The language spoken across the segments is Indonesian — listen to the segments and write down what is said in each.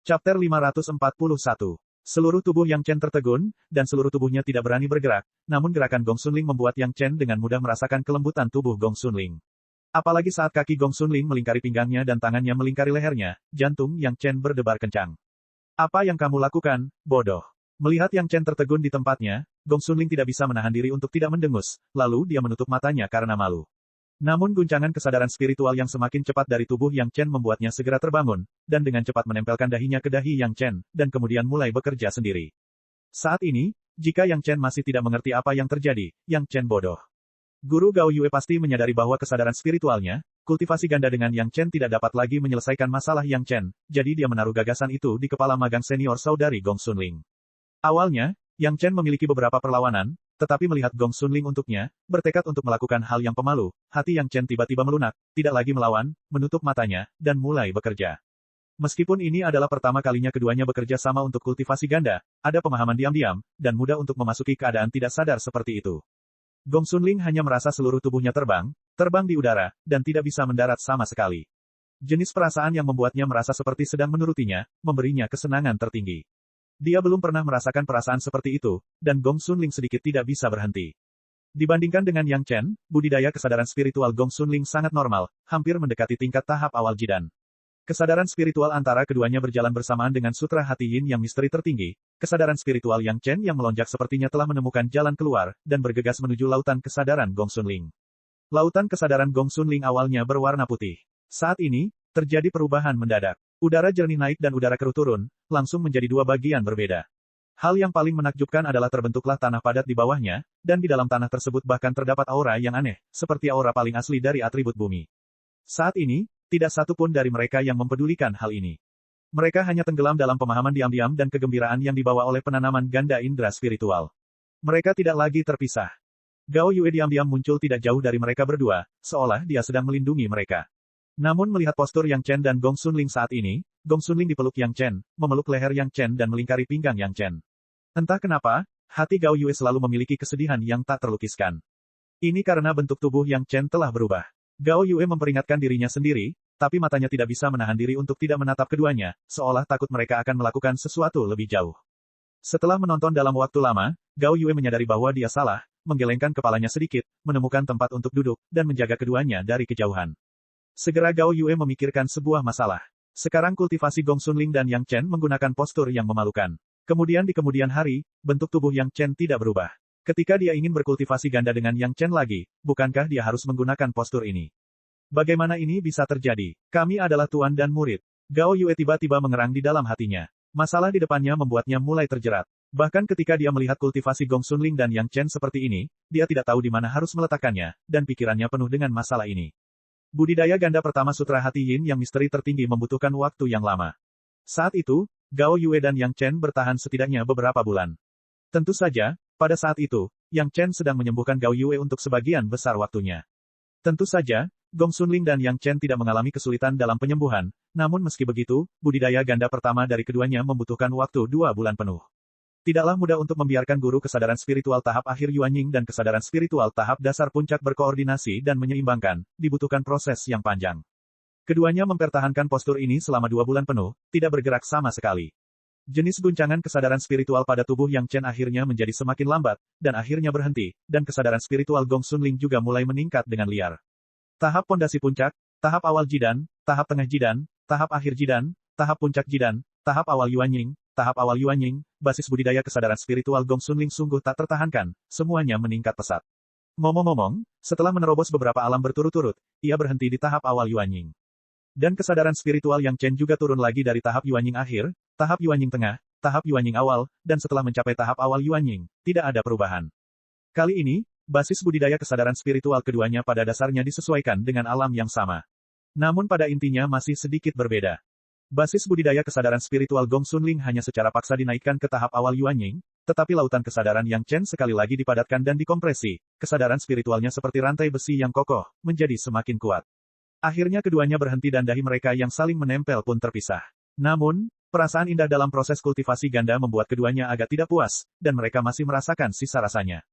Chapter 541. Seluruh tubuh Yang Chen tertegun, dan seluruh tubuhnya tidak berani bergerak, namun gerakan Gong Xunling membuat Yang Chen dengan mudah merasakan kelembutan tubuh Gong Xunling. Apalagi saat kaki Gong Xunling melingkari pinggangnya dan tangannya melingkari lehernya, jantung Yang Chen berdebar kencang. Apa yang kamu lakukan, bodoh? Melihat Yang Chen tertegun di tempatnya, Gong Xunling tidak bisa menahan diri untuk tidak mendengus, lalu dia menutup matanya karena malu. Namun guncangan kesadaran spiritual yang semakin cepat dari tubuh Yang Chen membuatnya segera terbangun, dan dengan cepat menempelkan dahinya ke dahi Yang Chen, dan kemudian mulai bekerja sendiri. Saat ini, jika Yang Chen masih tidak mengerti apa yang terjadi, Yang Chen bodoh. Guru Gao Yue pasti menyadari bahwa kesadaran spiritualnya, kultivasi ganda dengan Yang Chen tidak dapat lagi menyelesaikan masalah Yang Chen, jadi dia menaruh gagasan itu di kepala magang senior saudari Gong Xunling. Awalnya, Yang Chen memiliki beberapa perlawanan, tetapi melihat Gong Xunling untuknya, bertekad untuk melakukan hal yang pemalu, hati Yang Chen tiba-tiba melunak, tidak lagi melawan, menutup matanya, dan mulai bekerja. Meskipun ini adalah pertama kalinya keduanya bekerja sama untuk kultivasi ganda, ada pemahaman diam-diam, dan mudah untuk memasuki keadaan tidak sadar seperti itu. Gong Xunling hanya merasa seluruh tubuhnya terbang di udara, dan tidak bisa mendarat sama sekali. Jenis perasaan yang membuatnya merasa seperti sedang menurutinya, memberinya kesenangan tertinggi. Dia belum pernah merasakan perasaan seperti itu, dan Gong Xunling sedikit tidak bisa berhenti. Dibandingkan dengan Yang Chen, budidaya kesadaran spiritual Gong Xunling sangat normal, hampir mendekati tingkat tahap awal Jidan. Kesadaran spiritual antara keduanya berjalan bersamaan dengan sutra hati Yin yang misteri tertinggi, kesadaran spiritual Yang Chen yang melonjak sepertinya telah menemukan jalan keluar, dan bergegas menuju lautan kesadaran Gong Xunling. Lautan kesadaran Gong Xunling awalnya berwarna putih. Saat ini, terjadi perubahan mendadak. Udara jernih naik dan udara keruh turun, langsung menjadi dua bagian berbeda. Hal yang paling menakjubkan adalah terbentuklah tanah padat di bawahnya, dan di dalam tanah tersebut bahkan terdapat aura yang aneh, seperti aura paling asli dari atribut bumi. Saat ini, tidak satu pun dari mereka yang mempedulikan hal ini. Mereka hanya tenggelam dalam pemahaman diam-diam dan kegembiraan yang dibawa oleh penanaman ganda indera spiritual. Mereka tidak lagi terpisah. Gao Yue diam-diam muncul tidak jauh dari mereka berdua, seolah dia sedang melindungi mereka. Namun melihat postur Yang Chen dan Gong Xunling saat ini, Gong Xunling dipeluk Yang Chen, memeluk leher Yang Chen dan melingkari pinggang Yang Chen. Entah kenapa, hati Gao Yue selalu memiliki kesedihan yang tak terlukiskan. Ini karena bentuk tubuh Yang Chen telah berubah. Gao Yue memperingatkan dirinya sendiri, tapi matanya tidak bisa menahan diri untuk tidak menatap keduanya, seolah takut mereka akan melakukan sesuatu lebih jauh. Setelah menonton dalam waktu lama, Gao Yue menyadari bahwa dia salah, menggelengkan kepalanya sedikit, menemukan tempat untuk duduk, dan menjaga keduanya dari kejauhan. Segera Gao Yue memikirkan sebuah masalah. Sekarang kultivasi Gong Xunling dan Yang Chen menggunakan postur yang memalukan. Kemudian di kemudian hari, bentuk tubuh Yang Chen tidak berubah. Ketika dia ingin berkultivasi ganda dengan Yang Chen lagi, bukankah dia harus menggunakan postur ini? Bagaimana ini bisa terjadi? Kami adalah tuan dan murid. Gao Yue tiba-tiba mengerang di dalam hatinya. Masalah di depannya membuatnya mulai terjerat. Bahkan ketika dia melihat kultivasi Gong Xunling dan Yang Chen seperti ini, dia tidak tahu di mana harus meletakkannya, dan pikirannya penuh dengan masalah ini. Budidaya ganda pertama sutra hati Yin yang misteri tertinggi membutuhkan waktu yang lama. Saat itu, Gao Yue dan Yang Chen bertahan setidaknya beberapa bulan. Tentu saja, pada saat itu, Yang Chen sedang menyembuhkan Gao Yue untuk sebagian besar waktunya. Tentu saja, Gong Xunling dan Yang Chen tidak mengalami kesulitan dalam penyembuhan, namun meski begitu, budidaya ganda pertama dari keduanya membutuhkan waktu 2 bulan penuh. Tidaklah mudah untuk membiarkan guru kesadaran spiritual tahap akhir Yuanying dan kesadaran spiritual tahap dasar puncak berkoordinasi dan menyeimbangkan, dibutuhkan proses yang panjang. Keduanya mempertahankan postur ini selama 2 bulan penuh, tidak bergerak sama sekali. Jenis guncangan kesadaran spiritual pada tubuh Yang Chen akhirnya menjadi semakin lambat, dan akhirnya berhenti, dan kesadaran spiritual Gong Xunling juga mulai meningkat dengan liar. Tahap pondasi puncak, tahap awal Jidan, tahap tengah Jidan, tahap akhir Jidan, tahap puncak Jidan, tahap awal Yuanying, tahap awal Yuanying, basis budidaya kesadaran spiritual Gong Xunling sungguh tak tertahankan, semuanya meningkat pesat. Ngomong-ngomong, setelah menerobos beberapa alam berturut-turut, ia berhenti di tahap awal Yuanying. Dan kesadaran spiritual Yang Chen juga turun lagi dari tahap Yuanying akhir, tahap Yuanying tengah, tahap Yuanying awal, dan setelah mencapai tahap awal Yuanying, tidak ada perubahan. Kali ini, basis budidaya kesadaran spiritual keduanya pada dasarnya disesuaikan dengan alam yang sama. Namun pada intinya masih sedikit berbeda. Basis budidaya kesadaran spiritual Gong Xunling hanya secara paksa dinaikkan ke tahap awal Yuanying, tetapi lautan kesadaran Yang Chen sekali lagi dipadatkan dan dikompresi, kesadaran spiritualnya seperti rantai besi yang kokoh, menjadi semakin kuat. Akhirnya keduanya berhenti dan dahi mereka yang saling menempel pun terpisah. Namun, perasaan indah dalam proses kultivasi ganda membuat keduanya agak tidak puas, dan mereka masih merasakan sisa rasanya.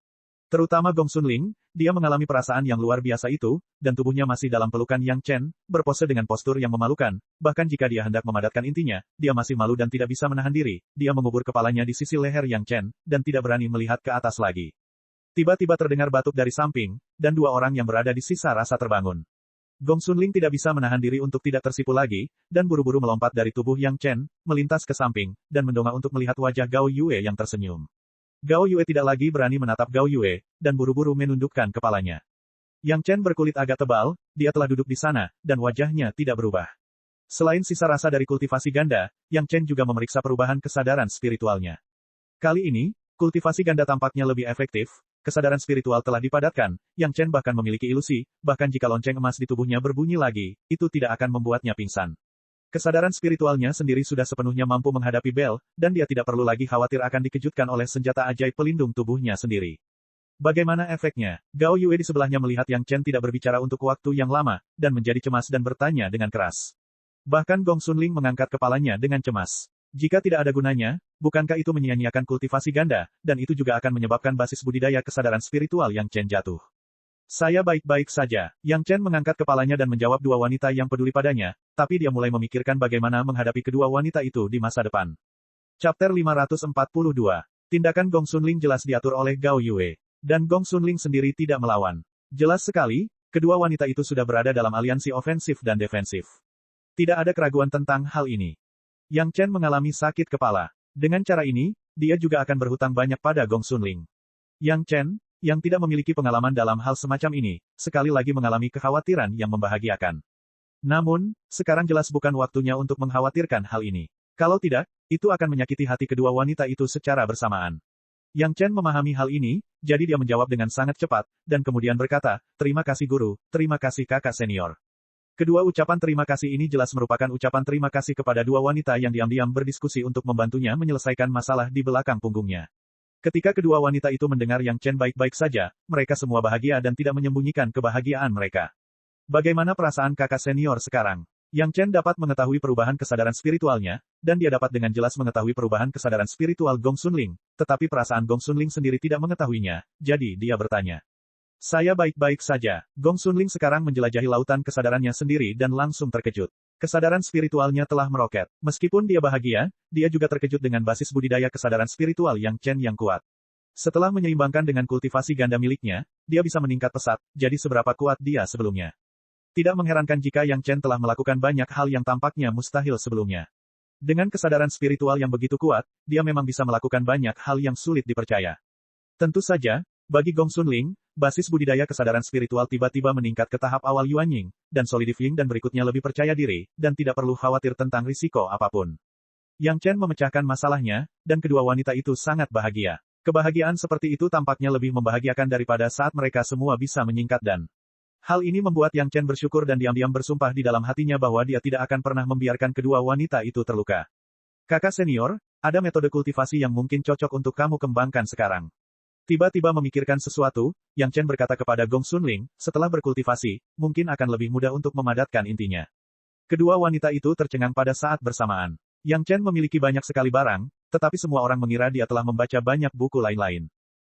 Terutama Gong Xunling, dia mengalami perasaan yang luar biasa itu, dan tubuhnya masih dalam pelukan Yang Chen, berpose dengan postur yang memalukan, bahkan jika dia hendak memadatkan intinya, dia masih malu dan tidak bisa menahan diri, dia mengubur kepalanya di sisi leher Yang Chen, dan tidak berani melihat ke atas lagi. Tiba-tiba terdengar batuk dari samping, dan dua orang yang berada di sisa rasa terbangun. Gong Xunling tidak bisa menahan diri untuk tidak tersipu lagi, dan buru-buru melompat dari tubuh Yang Chen, melintas ke samping, dan mendongak untuk melihat wajah Gao Yue yang tersenyum. Gao Yue tidak lagi berani menatap Gao Yue, dan buru-buru menundukkan kepalanya. Yang Chen berkulit agak tebal, dia telah duduk di sana, dan wajahnya tidak berubah. Selain sisa rasa dari kultivasi ganda, Yang Chen juga memeriksa perubahan kesadaran spiritualnya. Kali ini, kultivasi ganda tampaknya lebih efektif, kesadaran spiritual telah dipadatkan, Yang Chen bahkan memiliki ilusi, bahkan jika lonceng emas di tubuhnya berbunyi lagi, itu tidak akan membuatnya pingsan. Kesadaran spiritualnya sendiri sudah sepenuhnya mampu menghadapi Bel, dan dia tidak perlu lagi khawatir akan dikejutkan oleh senjata ajaib pelindung tubuhnya sendiri. Bagaimana efeknya? Gao Yue di sebelahnya melihat Yang Chen tidak berbicara untuk waktu yang lama, dan menjadi cemas dan bertanya dengan keras. Bahkan Gong Xunling mengangkat kepalanya dengan cemas. Jika tidak ada gunanya, bukankah itu menyia-nyiakan kultivasi ganda, dan itu juga akan menyebabkan basis budidaya kesadaran spiritual Yang Chen jatuh. Saya baik-baik saja. Yang Chen mengangkat kepalanya dan menjawab dua wanita yang peduli padanya, tapi dia mulai memikirkan bagaimana menghadapi kedua wanita itu di masa depan. Chapter 542. Tindakan Gong Xunling jelas diatur oleh Gao Yue. Dan Gong Xunling sendiri tidak melawan. Jelas sekali, kedua wanita itu sudah berada dalam aliansi ofensif dan defensif. Tidak ada keraguan tentang hal ini. Yang Chen mengalami sakit kepala. Dengan cara ini, dia juga akan berhutang banyak pada Gong Xunling. Yang Chen, yang tidak memiliki pengalaman dalam hal semacam ini, sekali lagi mengalami kekhawatiran yang membahagiakan. Namun, sekarang jelas bukan waktunya untuk mengkhawatirkan hal ini. Kalau tidak, itu akan menyakiti hati kedua wanita itu secara bersamaan. Yang Chen memahami hal ini, jadi dia menjawab dengan sangat cepat, dan kemudian berkata, "Terima kasih guru, terima kasih kakak senior." Kedua ucapan terima kasih ini jelas merupakan ucapan terima kasih kepada dua wanita yang diam-diam berdiskusi untuk membantunya menyelesaikan masalah di belakang punggungnya. Ketika kedua wanita itu mendengar Yang Chen baik-baik saja, mereka semua bahagia dan tidak menyembunyikan kebahagiaan mereka. Bagaimana perasaan kakak senior sekarang? Yang Chen dapat mengetahui perubahan kesadaran spiritualnya, dan dia dapat dengan jelas mengetahui perubahan kesadaran spiritual Gong Xunling, tetapi perasaan Gong Xunling sendiri tidak mengetahuinya, jadi dia bertanya. Saya baik-baik saja. Gong Xunling sekarang menjelajahi lautan kesadarannya sendiri dan langsung terkejut. Kesadaran spiritualnya telah meroket. Meskipun dia bahagia, dia juga terkejut dengan basis budidaya kesadaran spiritual Yang Chen yang kuat. Setelah menyeimbangkan dengan kultivasi ganda miliknya, dia bisa meningkat pesat, jadi seberapa kuat dia sebelumnya. Tidak mengherankan jika Yang Chen telah melakukan banyak hal yang tampaknya mustahil sebelumnya. Dengan kesadaran spiritual yang begitu kuat, dia memang bisa melakukan banyak hal yang sulit dipercaya. Tentu saja, bagi Gong Xunling, basis budidaya kesadaran spiritual tiba-tiba meningkat ke tahap awal Yuanying, dan solidifying dan berikutnya lebih percaya diri, dan tidak perlu khawatir tentang risiko apapun. Yang Chen memecahkan masalahnya, dan kedua wanita itu sangat bahagia. Kebahagiaan seperti itu tampaknya lebih membahagiakan daripada saat mereka semua bisa menyingkat dan. Hal ini membuat Yang Chen bersyukur dan diam-diam bersumpah di dalam hatinya bahwa dia tidak akan pernah membiarkan kedua wanita itu terluka. Kakak senior, ada metode kultivasi yang mungkin cocok untuk kamu kembangkan sekarang. Tiba-tiba memikirkan sesuatu, Yang Chen berkata kepada Gong Xunling, setelah berkultivasi, mungkin akan lebih mudah untuk memadatkan intinya. Kedua wanita itu tercengang pada saat bersamaan. Yang Chen memiliki banyak sekali barang, tetapi semua orang mengira dia telah membaca banyak buku lain-lain.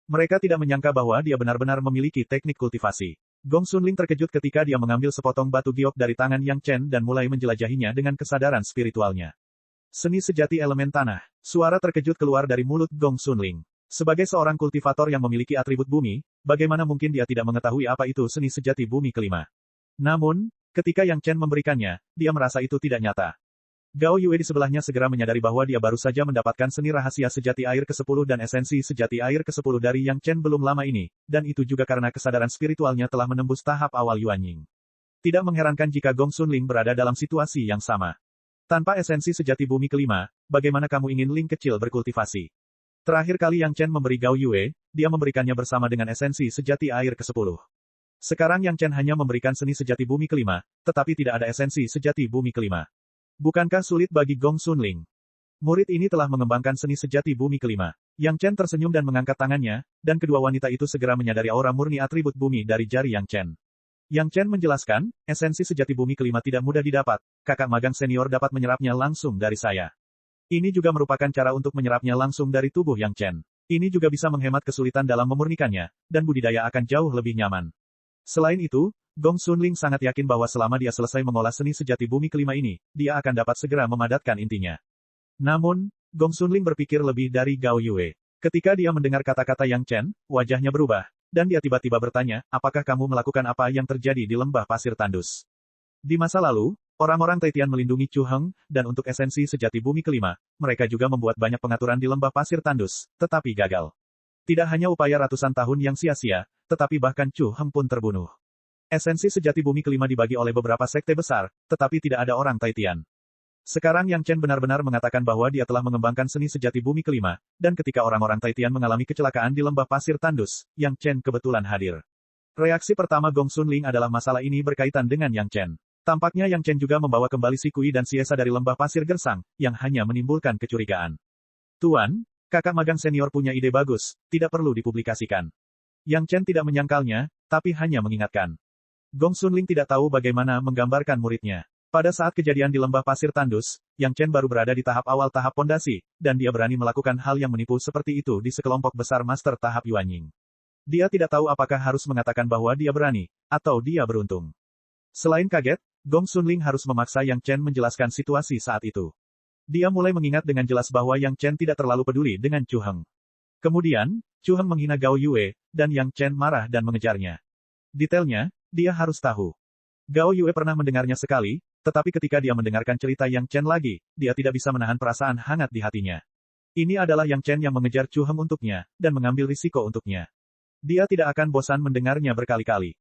Mereka tidak menyangka bahwa dia benar-benar memiliki teknik kultivasi. Gong Xunling terkejut ketika dia mengambil sepotong batu giok dari tangan Yang Chen dan mulai menjelajahinya dengan kesadaran spiritualnya. Seni sejati elemen tanah. Suara terkejut keluar dari mulut Gong Xunling. Sebagai seorang kultivator yang memiliki atribut bumi, bagaimana mungkin dia tidak mengetahui apa itu seni sejati bumi kelima? Namun, ketika Yang Chen memberikannya, dia merasa itu tidak nyata. Gao Yue di sebelahnya segera menyadari bahwa dia baru saja mendapatkan seni rahasia sejati air ke-10 dan esensi sejati air ke-10 dari Yang Chen belum lama ini, dan itu juga karena kesadaran spiritualnya telah menembus tahap awal Yuanying. Tidak mengherankan jika Gong Xunling berada dalam situasi yang sama. Tanpa esensi sejati bumi kelima, bagaimana kamu ingin Ling kecil berkultivasi? Terakhir kali Yang Chen memberi Gao Yue, dia memberikannya bersama dengan esensi sejati air ke-10. Sekarang Yang Chen hanya memberikan seni sejati bumi kelima, tetapi tidak ada esensi sejati bumi kelima. Bukankah sulit bagi Gong Xunling? Murid ini telah mengembangkan seni sejati bumi kelima. Yang Chen tersenyum dan mengangkat tangannya, dan kedua wanita itu segera menyadari aura murni atribut bumi dari jari Yang Chen. Yang Chen menjelaskan, esensi sejati bumi kelima tidak mudah didapat, kakak magang senior dapat menyerapnya langsung dari saya. Ini juga merupakan cara untuk menyerapnya langsung dari tubuh Yang Chen. Ini juga bisa menghemat kesulitan dalam memurnikannya, dan budidaya akan jauh lebih nyaman. Selain itu, Gong Xunling sangat yakin bahwa selama dia selesai mengolah seni sejati bumi kelima ini, dia akan dapat segera memadatkan intinya. Namun, Gong Xunling berpikir lebih dari Gao Yue. Ketika dia mendengar kata-kata Yang Chen, wajahnya berubah, dan dia tiba-tiba bertanya, apakah kamu melakukan apa yang terjadi di lembah pasir tandus? Di masa lalu, orang-orang Taitian melindungi Chu Heng, dan untuk esensi sejati bumi kelima, mereka juga membuat banyak pengaturan di lembah pasir tandus, tetapi gagal. Tidak hanya upaya ratusan tahun yang sia-sia, tetapi bahkan Chu Heng pun terbunuh. Esensi sejati bumi kelima dibagi oleh beberapa sekte besar, tetapi tidak ada orang Taitian. Sekarang Yang Chen benar-benar mengatakan bahwa dia telah mengembangkan seni sejati bumi kelima, dan ketika orang-orang Taitian mengalami kecelakaan di lembah pasir tandus, Yang Chen kebetulan hadir. Reaksi pertama Gong Xunling adalah masalah ini berkaitan dengan Yang Chen. Tampaknya Yang Chen juga membawa kembali si Kui dan si Esa dari lembah pasir gersang, yang hanya menimbulkan kecurigaan. Tuan, kakak magang senior punya ide bagus, tidak perlu dipublikasikan. Yang Chen tidak menyangkalnya, tapi hanya mengingatkan. Gong Xunling tidak tahu bagaimana menggambarkan muridnya. Pada saat kejadian di lembah pasir tandus, Yang Chen baru berada di tahap awal tahap pondasi, dan dia berani melakukan hal yang menipu seperti itu di sekelompok besar master tahap Yuanying. Dia tidak tahu apakah harus mengatakan bahwa dia berani, atau dia beruntung. Selain kaget, Gong Xunling harus memaksa Yang Chen menjelaskan situasi saat itu. Dia mulai mengingat dengan jelas bahwa Yang Chen tidak terlalu peduli dengan Chu Heng. Kemudian, Chu Heng menghina Gao Yue, dan Yang Chen marah dan mengejarnya. Detailnya, dia harus tahu. Gao Yue pernah mendengarnya sekali, tetapi ketika dia mendengarkan cerita Yang Chen lagi, dia tidak bisa menahan perasaan hangat di hatinya. Ini adalah Yang Chen yang mengejar Chu Heng untuknya, dan mengambil risiko untuknya. Dia tidak akan bosan mendengarnya berkali-kali.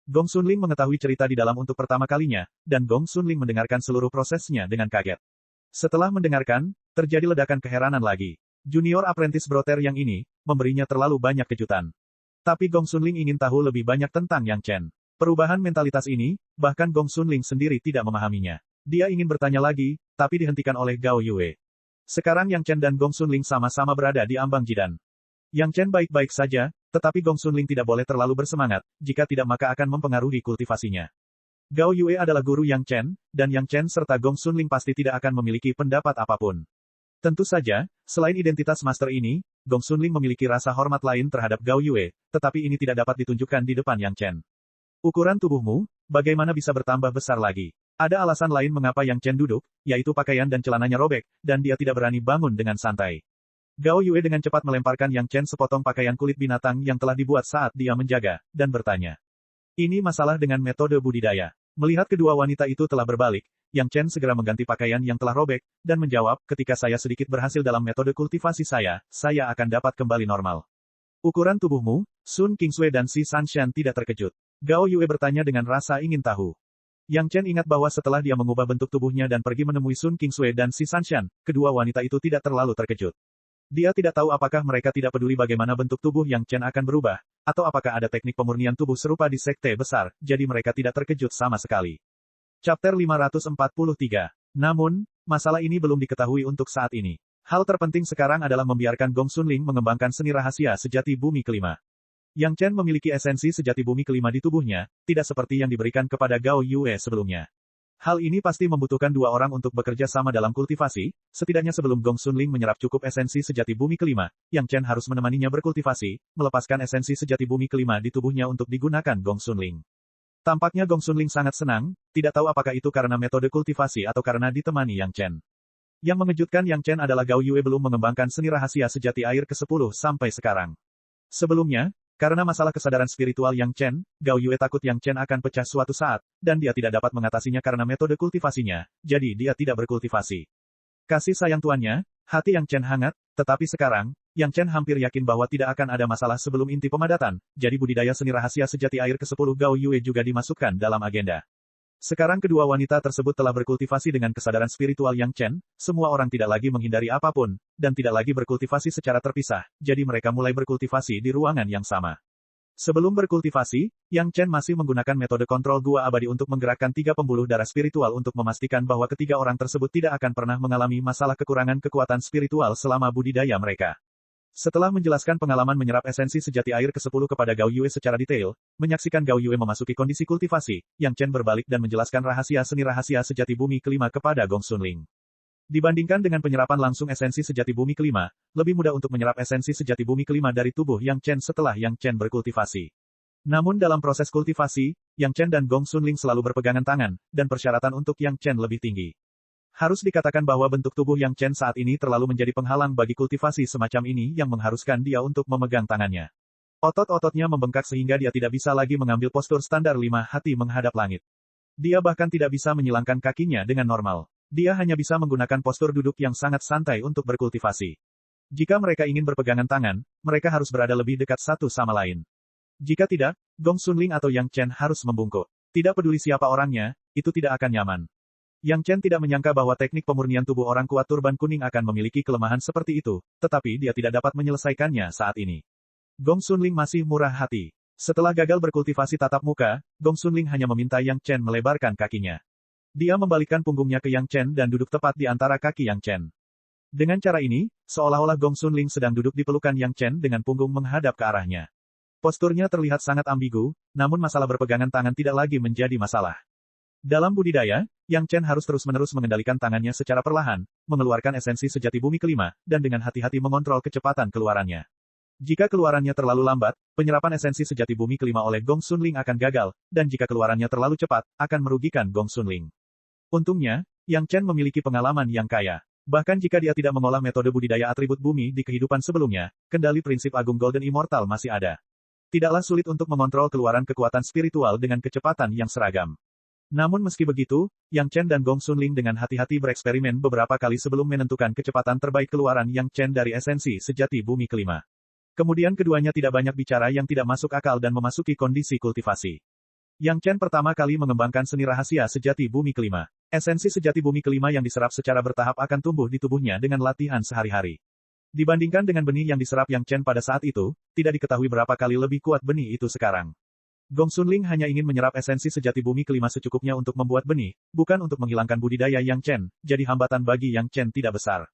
Gong Xunling mengetahui cerita di dalam untuk pertama kalinya, dan Gong Xunling mendengarkan seluruh prosesnya dengan kaget. Setelah mendengarkan, terjadi ledakan keheranan lagi. Junior apprentice Broter yang ini, memberinya terlalu banyak kejutan. Tapi Gong Xunling ingin tahu lebih banyak tentang Yang Chen. Perubahan mentalitas ini, bahkan Gong Xunling sendiri tidak memahaminya. Dia ingin bertanya lagi, tapi dihentikan oleh Gao Yue. Sekarang Yang Chen dan Gong Xunling sama-sama berada di ambang jidan. Yang Chen baik-baik saja, tetapi Gong Xunling tidak boleh terlalu bersemangat, jika tidak maka akan mempengaruhi kultivasinya. Gao Yue adalah guru Yang Chen, dan Yang Chen serta Gong Xunling pasti tidak akan memiliki pendapat apapun. Tentu saja, selain identitas master ini, Gong Xunling memiliki rasa hormat lain terhadap Gao Yue, tetapi ini tidak dapat ditunjukkan di depan Yang Chen. Ukuran tubuhmu, bagaimana bisa bertambah besar lagi? Ada alasan lain mengapa Yang Chen duduk, yaitu pakaian dan celananya robek, dan dia tidak berani bangun dengan santai. Gao Yue dengan cepat melemparkan Yang Chen sepotong pakaian kulit binatang yang telah dibuat saat dia menjaga, dan bertanya. Ini masalah dengan metode budidaya. Melihat kedua wanita itu telah berbalik, Yang Chen segera mengganti pakaian yang telah robek, dan menjawab, ketika saya sedikit berhasil dalam metode kultivasi saya akan dapat kembali normal. Ukuran tubuhmu, Sun Qingsui dan Si Sanshan tidak terkejut. Gao Yue bertanya dengan rasa ingin tahu. Yang Chen ingat bahwa setelah dia mengubah bentuk tubuhnya dan pergi menemui Sun Qingsui dan Si Sanshan, kedua wanita itu tidak terlalu terkejut. Dia tidak tahu apakah mereka tidak peduli bagaimana bentuk tubuh Yang Chen akan berubah, atau apakah ada teknik pemurnian tubuh serupa di sekte besar, jadi mereka tidak terkejut sama sekali. Chapter 543. Namun, masalah ini belum diketahui untuk saat ini. Hal terpenting sekarang adalah membiarkan Gong Xunling mengembangkan seni rahasia sejati bumi kelima. Yang Chen memiliki esensi sejati bumi kelima di tubuhnya, tidak seperti yang diberikan kepada Gao Yue sebelumnya. Hal ini pasti membutuhkan dua orang untuk bekerja sama dalam kultivasi, setidaknya sebelum Gong Xunling menyerap cukup esensi sejati bumi kelima, Yang Chen harus menemaninya berkultivasi, melepaskan esensi sejati bumi kelima di tubuhnya untuk digunakan Gong Xunling. Tampaknya Gong Xunling sangat senang, tidak tahu apakah itu karena metode kultivasi atau karena ditemani Yang Chen. Yang mengejutkan Yang Chen adalah Gao Yue belum mengembangkan seni rahasia sejati air ke-10 sampai sekarang. Sebelumnya, karena masalah kesadaran spiritual Yang Chen, Gao Yue takut Yang Chen akan pecah suatu saat, dan dia tidak dapat mengatasinya karena metode kultivasinya, jadi dia tidak berkultivasi. Kasih sayang tuannya, hati Yang Chen hangat, tetapi sekarang, Yang Chen hampir yakin bahwa tidak akan ada masalah sebelum inti pemadatan, jadi budidaya seni rahasia sejati air ke-10 Gao Yue juga dimasukkan dalam agenda. Sekarang kedua wanita tersebut telah berkultivasi dengan kesadaran spiritual Yang Chen, semua orang tidak lagi menghindari apapun, dan tidak lagi berkultivasi secara terpisah, jadi mereka mulai berkultivasi di ruangan yang sama. Sebelum berkultivasi, Yang Chen masih menggunakan metode kontrol gua abadi untuk menggerakkan 3 pembuluh darah spiritual untuk memastikan bahwa ketiga orang tersebut tidak akan pernah mengalami masalah kekurangan kekuatan spiritual selama budidaya mereka. Setelah menjelaskan pengalaman menyerap esensi sejati air ke-10 kepada Gao Yue secara detail, menyaksikan Gao Yue memasuki kondisi kultivasi, Yang Chen berbalik dan menjelaskan rahasia seni rahasia sejati bumi kelima kepada Gong Xunling. Dibandingkan dengan penyerapan langsung esensi sejati bumi kelima, lebih mudah untuk menyerap esensi sejati bumi kelima dari tubuh Yang Chen setelah Yang Chen berkultivasi. Namun dalam proses kultivasi, Yang Chen dan Gong Xunling selalu berpegangan tangan, dan persyaratan untuk Yang Chen lebih tinggi. Harus dikatakan bahwa bentuk tubuh Yang Chen saat ini terlalu menjadi penghalang bagi kultivasi semacam ini yang mengharuskan dia untuk memegang tangannya. Otot-ototnya membengkak sehingga dia tidak bisa lagi mengambil postur standar 5 hati menghadap langit. Dia bahkan tidak bisa menyilangkan kakinya dengan normal. Dia hanya bisa menggunakan postur duduk yang sangat santai untuk berkultivasi. Jika mereka ingin berpegangan tangan, mereka harus berada lebih dekat satu sama lain. Jika tidak, Gong Xunling atau Yang Chen harus membungkuk. Tidak peduli siapa orangnya, itu tidak akan nyaman. Yang Chen tidak menyangka bahwa teknik pemurnian tubuh orang kuat turban kuning akan memiliki kelemahan seperti itu, tetapi dia tidak dapat menyelesaikannya saat ini. Gong Xunling masih murah hati. Setelah gagal berkultivasi tatap muka, Gong Xunling hanya meminta Yang Chen melebarkan kakinya. Dia membalikkan punggungnya ke Yang Chen dan duduk tepat di antara kaki Yang Chen. Dengan cara ini, seolah-olah Gong Xunling sedang duduk di pelukan Yang Chen dengan punggung menghadap ke arahnya. Posturnya terlihat sangat ambigu, namun masalah berpegangan tangan tidak lagi menjadi masalah. Dalam budidaya, Yang Chen harus terus-menerus mengendalikan tangannya secara perlahan, mengeluarkan esensi sejati bumi kelima, dan dengan hati-hati mengontrol kecepatan keluarannya. Jika keluarannya terlalu lambat, penyerapan esensi sejati bumi kelima oleh Gong Xunling akan gagal, dan jika keluarannya terlalu cepat, akan merugikan Gong Xunling. Untungnya, Yang Chen memiliki pengalaman yang kaya. Bahkan jika dia tidak mengolah metode budidaya atribut bumi di kehidupan sebelumnya, kendali prinsip agung Golden Immortal masih ada. Tidaklah sulit untuk mengontrol keluaran kekuatan spiritual dengan kecepatan yang seragam. Namun meski begitu, Yang Chen dan Gong Xunling dengan hati-hati bereksperimen beberapa kali sebelum menentukan kecepatan terbaik keluaran Yang Chen dari esensi sejati bumi kelima. Kemudian keduanya tidak banyak bicara yang tidak masuk akal dan memasuki kondisi kultivasi. Yang Chen pertama kali mengembangkan seni rahasia sejati bumi kelima. Esensi sejati bumi kelima yang diserap secara bertahap akan tumbuh di tubuhnya dengan latihan sehari-hari. Dibandingkan dengan benih yang diserap Yang Chen pada saat itu, tidak diketahui berapa kali lebih kuat benih itu sekarang. Gong Xunling hanya ingin menyerap esensi sejati bumi kelima secukupnya untuk membuat benih, bukan untuk menghilangkan budidaya Yang Chen, jadi hambatan bagi Yang Chen tidak besar.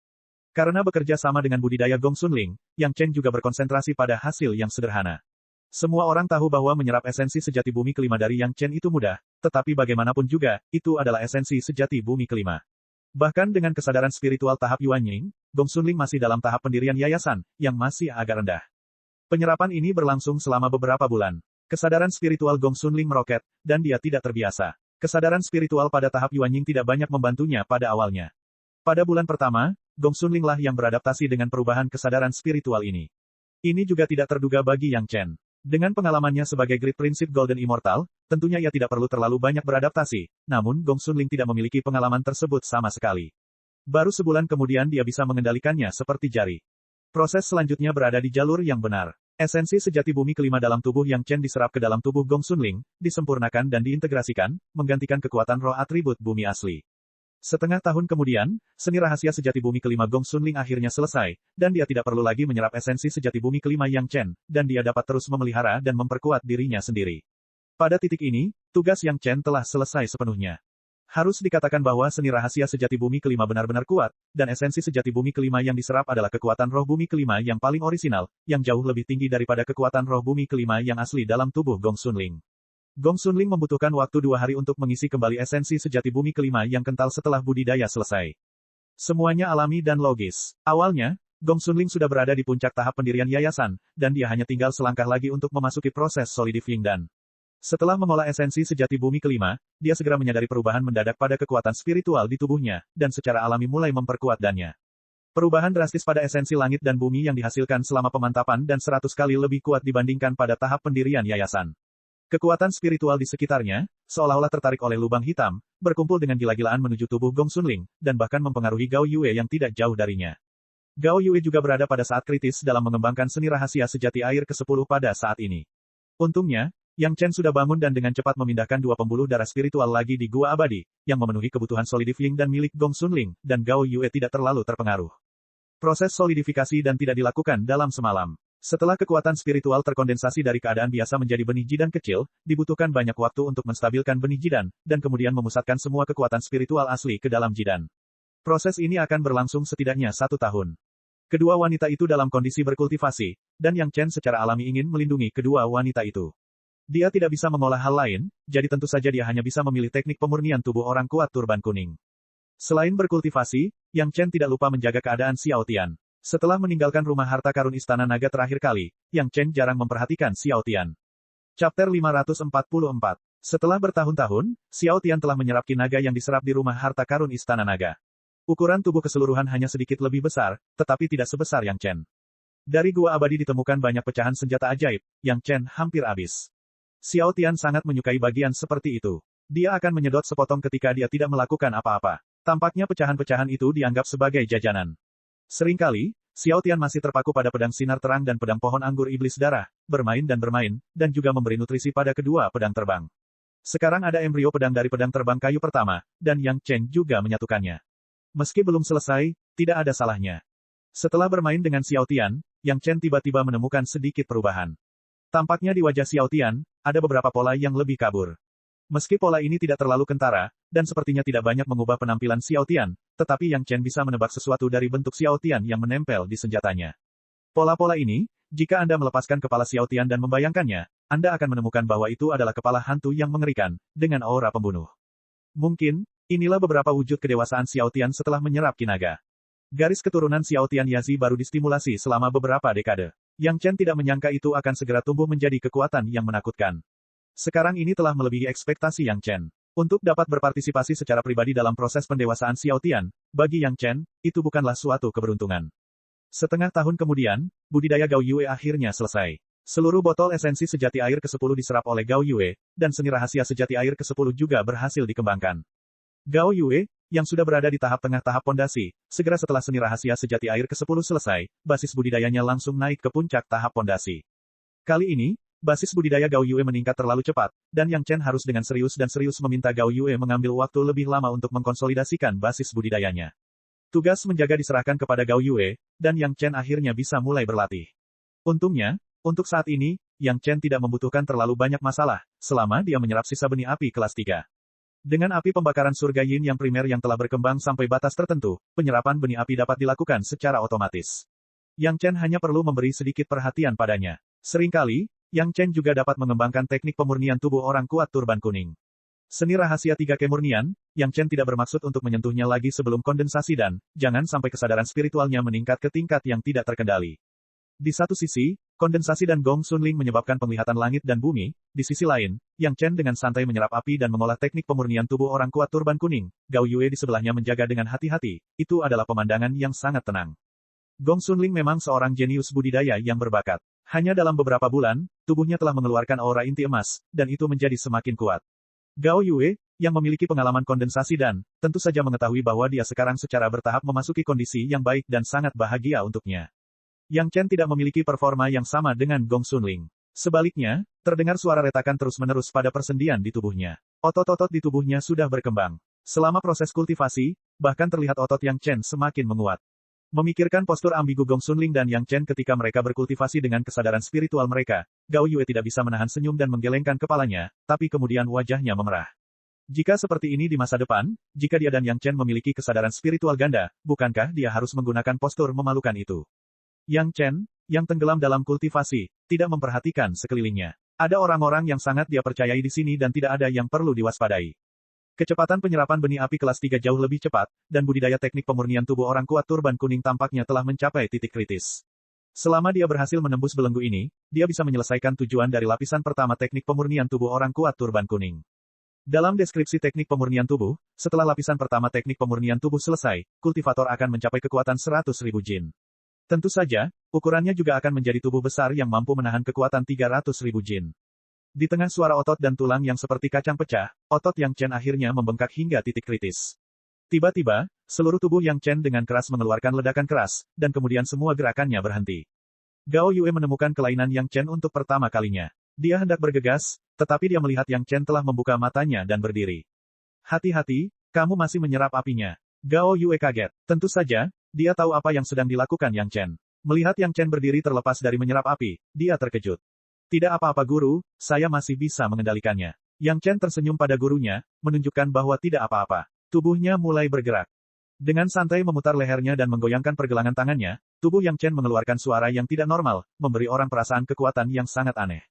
Karena bekerja sama dengan budidaya Gong Xunling, Yang Chen juga berkonsentrasi pada hasil yang sederhana. Semua orang tahu bahwa menyerap esensi sejati bumi kelima dari Yang Chen itu mudah, tetapi bagaimanapun juga, itu adalah esensi sejati bumi kelima. Bahkan dengan kesadaran spiritual tahap Yuan Ying, Gong Xunling masih dalam tahap pendirian yayasan, yang masih agak rendah. Penyerapan ini berlangsung selama beberapa bulan. Kesadaran spiritual Gong Xunling meroket, dan dia tidak terbiasa. Kesadaran spiritual pada tahap Yuan Ying tidak banyak membantunya pada awalnya. Pada bulan pertama, Gong Xunling lah yang beradaptasi dengan perubahan kesadaran spiritual ini. Ini juga tidak terduga bagi Yang Chen. Dengan pengalamannya sebagai Great Prinsip Golden Immortal, tentunya ia tidak perlu terlalu banyak beradaptasi, namun Gong Xunling tidak memiliki pengalaman tersebut sama sekali. Baru sebulan kemudian dia bisa mengendalikannya seperti jari. Proses selanjutnya berada di jalur yang benar. Esensi sejati bumi kelima dalam tubuh Yang Chen diserap ke dalam tubuh Gong Xunling, disempurnakan dan diintegrasikan, menggantikan kekuatan roh atribut bumi asli. Setengah tahun kemudian, seni rahasia sejati bumi kelima Gong Xunling akhirnya selesai, dan dia tidak perlu lagi menyerap esensi sejati bumi kelima Yang Chen, dan dia dapat terus memelihara dan memperkuat dirinya sendiri. Pada titik ini, tugas Yang Chen telah selesai sepenuhnya. Harus dikatakan bahwa seni rahasia sejati bumi kelima benar-benar kuat, dan esensi sejati bumi kelima yang diserap adalah kekuatan roh bumi kelima yang paling orisinal, yang jauh lebih tinggi daripada kekuatan roh bumi kelima yang asli dalam tubuh Gong Xunling. Gong Xunling membutuhkan waktu 2 hari untuk mengisi kembali esensi sejati bumi kelima yang kental setelah budidaya selesai. Semuanya alami dan logis. Awalnya, Gong Xunling sudah berada di puncak tahap pendirian yayasan, dan dia hanya tinggal selangkah lagi untuk memasuki proses solidifying dan. Setelah mengolah esensi sejati bumi kelima, dia segera menyadari perubahan mendadak pada kekuatan spiritual di tubuhnya, dan secara alami mulai memperkuat dannya. Perubahan drastis pada esensi langit dan bumi yang dihasilkan selama pemantapan dan 100 kali lebih kuat dibandingkan pada tahap pendirian yayasan. Kekuatan spiritual di sekitarnya, seolah-olah tertarik oleh lubang hitam, berkumpul dengan gila-gilaan menuju tubuh Gong Xunling, dan bahkan mempengaruhi Gao Yue yang tidak jauh darinya. Gao Yue juga berada pada saat kritis dalam mengembangkan seni rahasia sejati air ke-10 pada saat ini. Untungnya, Yang Chen sudah bangun dan dengan cepat memindahkan 2 pembuluh darah spiritual lagi di Gua Abadi, yang memenuhi kebutuhan solidifying dan milik Gong Xunling, dan Gao Yue tidak terlalu terpengaruh. Proses solidifikasi dan tidak dilakukan dalam semalam. Setelah kekuatan spiritual terkondensasi dari keadaan biasa menjadi benih jidan kecil, dibutuhkan banyak waktu untuk menstabilkan benih jidan, dan kemudian memusatkan semua kekuatan spiritual asli ke dalam jidan. Proses ini akan berlangsung setidaknya 1 tahun. Kedua wanita itu dalam kondisi berkultivasi, dan Yang Chen secara alami ingin melindungi kedua wanita itu. Dia tidak bisa mengolah hal lain, jadi tentu saja dia hanya bisa memilih teknik pemurnian tubuh orang kuat turban kuning. Selain berkultivasi, Yang Chen tidak lupa menjaga keadaan Xiao Tian. Setelah meninggalkan rumah harta karun Istana Naga terakhir kali, Yang Chen jarang memperhatikan Xiao Tian. Chapter 544. Setelah bertahun-tahun, Xiao Tian telah menyerap ki naga yang diserap di rumah harta karun Istana Naga. Ukuran tubuh keseluruhan hanya sedikit lebih besar, tetapi tidak sebesar Yang Chen. Dari gua abadi ditemukan banyak pecahan senjata ajaib, Yang Chen hampir habis. Xiao Tian sangat menyukai bagian seperti itu. Dia akan menyedot sepotong ketika dia tidak melakukan apa-apa. Tampaknya pecahan-pecahan itu dianggap sebagai jajanan. Seringkali, Xiao Tian masih terpaku pada pedang sinar terang dan pedang pohon anggur iblis darah, bermain, dan juga memberi nutrisi pada kedua pedang terbang. Sekarang ada embrio pedang dari pedang terbang kayu pertama, dan Yang Chen juga menyatukannya. Meski belum selesai, tidak ada salahnya. Setelah bermain dengan Xiao Tian, Yang Chen tiba-tiba menemukan sedikit perubahan. Tampaknya di wajah Xiao Tian, ada beberapa pola yang lebih kabur. Meski pola ini tidak terlalu kentara, dan sepertinya tidak banyak mengubah penampilan Xiao Tian, tetapi Yang Chen bisa menebak sesuatu dari bentuk Xiao Tian yang menempel di senjatanya. Pola-pola ini, jika Anda melepaskan kepala Xiao Tian dan membayangkannya, Anda akan menemukan bahwa itu adalah kepala hantu yang mengerikan, dengan aura pembunuh. Mungkin, inilah beberapa wujud kedewasaan Xiao Tian setelah menyerap ki naga. Garis keturunan Xiao Tian Yazi baru distimulasi selama beberapa dekade. Yang Chen tidak menyangka itu akan segera tumbuh menjadi kekuatan yang menakutkan. Sekarang ini telah melebihi ekspektasi Yang Chen. Untuk dapat berpartisipasi secara pribadi dalam proses pendewasaan Xiao Tian, bagi Yang Chen, itu bukanlah suatu keberuntungan. Setengah tahun kemudian, budidaya Gao Yue akhirnya selesai. Seluruh botol esensi sejati air ke-10 diserap oleh Gao Yue, dan seni rahasia sejati air ke-10 juga berhasil dikembangkan. Gao Yue, yang sudah berada di tahap tengah tahap pondasi, segera setelah seni rahasia sejati air ke-10 selesai, basis budidayanya langsung naik ke puncak tahap pondasi. Kali ini, basis budidaya Gao Yue meningkat terlalu cepat, dan Yang Chen harus dengan serius meminta Gao Yue mengambil waktu lebih lama untuk mengkonsolidasikan basis budidayanya. Tugas menjaga diserahkan kepada Gao Yue, dan Yang Chen akhirnya bisa mulai berlatih. Untungnya, untuk saat ini, Yang Chen tidak membutuhkan terlalu banyak masalah, selama dia menyerap sisa benih api kelas 3. Dengan api pembakaran surga Yin yang primer yang telah berkembang sampai batas tertentu, penyerapan benih api dapat dilakukan secara otomatis. Yang Chen hanya perlu memberi sedikit perhatian padanya. Seringkali, Yang Chen juga dapat mengembangkan teknik pemurnian tubuh orang kuat turban kuning. Seni rahasia 3 kemurnian, Yang Chen tidak bermaksud untuk menyentuhnya lagi sebelum kondensasi dan, jangan sampai kesadaran spiritualnya meningkat ke tingkat yang tidak terkendali. Di satu sisi, kondensasi dan Gong Sunling menyebabkan penglihatan langit dan bumi, di sisi lain, Yang Chen dengan santai menyerap api dan mengolah teknik pemurnian tubuh orang kuat turban kuning, Gao Yue di sebelahnya menjaga dengan hati-hati, itu adalah pemandangan yang sangat tenang. Gong Sunling memang seorang jenius budidaya yang berbakat. Hanya dalam beberapa bulan, tubuhnya telah mengeluarkan aura inti emas, dan itu menjadi semakin kuat. Gao Yue, yang memiliki pengalaman kondensasi dan, tentu saja mengetahui bahwa dia sekarang secara bertahap memasuki kondisi yang baik dan sangat bahagia untuknya. Yang Chen tidak memiliki performa yang sama dengan Gong Sunling. Sebaliknya, terdengar suara retakan terus-menerus pada persendian di tubuhnya. Otot-otot di tubuhnya sudah berkembang. Selama proses kultivasi, bahkan terlihat otot Yang Chen semakin menguat. Memikirkan postur ambigu Gong Sunling dan Yang Chen ketika mereka berkultivasi dengan kesadaran spiritual mereka, Gao Yue tidak bisa menahan senyum dan menggelengkan kepalanya, tapi kemudian wajahnya memerah. Jika seperti ini di masa depan, jika dia dan Yang Chen memiliki kesadaran spiritual ganda, bukankah dia harus menggunakan postur memalukan itu? Yang Chen, yang tenggelam dalam kultivasi, tidak memperhatikan sekelilingnya. Ada orang-orang yang sangat dia percayai di sini dan tidak ada yang perlu diwaspadai. Kecepatan penyerapan benih api kelas 3 jauh lebih cepat, dan budidaya teknik pemurnian tubuh orang kuat turban kuning tampaknya telah mencapai titik kritis. Selama dia berhasil menembus belenggu ini, dia bisa menyelesaikan tujuan dari lapisan pertama teknik pemurnian tubuh orang kuat turban kuning. Dalam deskripsi teknik pemurnian tubuh, setelah lapisan pertama teknik pemurnian tubuh selesai, kultivator akan mencapai kekuatan 100.000 jin. Tentu saja, ukurannya juga akan menjadi tubuh besar yang mampu menahan kekuatan 300.000 jin. Di tengah suara otot dan tulang yang seperti kacang pecah, otot Yang Chen akhirnya membengkak hingga titik kritis. Tiba-tiba, seluruh tubuh Yang Chen dengan keras mengeluarkan ledakan keras, dan kemudian semua gerakannya berhenti. Gao Yue menemukan kelainan Yang Chen untuk pertama kalinya. Dia hendak bergegas, tetapi dia melihat Yang Chen telah membuka matanya dan berdiri. Hati-hati, kamu masih menyerap apinya. Gao Yue kaget. Tentu saja, dia tahu apa yang sedang dilakukan Yang Chen. Melihat Yang Chen berdiri terlepas dari menyerap api, dia terkejut. Tidak apa-apa guru, saya masih bisa mengendalikannya. Yang Chen tersenyum pada gurunya, menunjukkan bahwa tidak apa-apa. Tubuhnya mulai bergerak. Dengan santai memutar lehernya dan menggoyangkan pergelangan tangannya, tubuh Yang Chen mengeluarkan suara yang tidak normal, memberi orang perasaan kekuatan yang sangat aneh.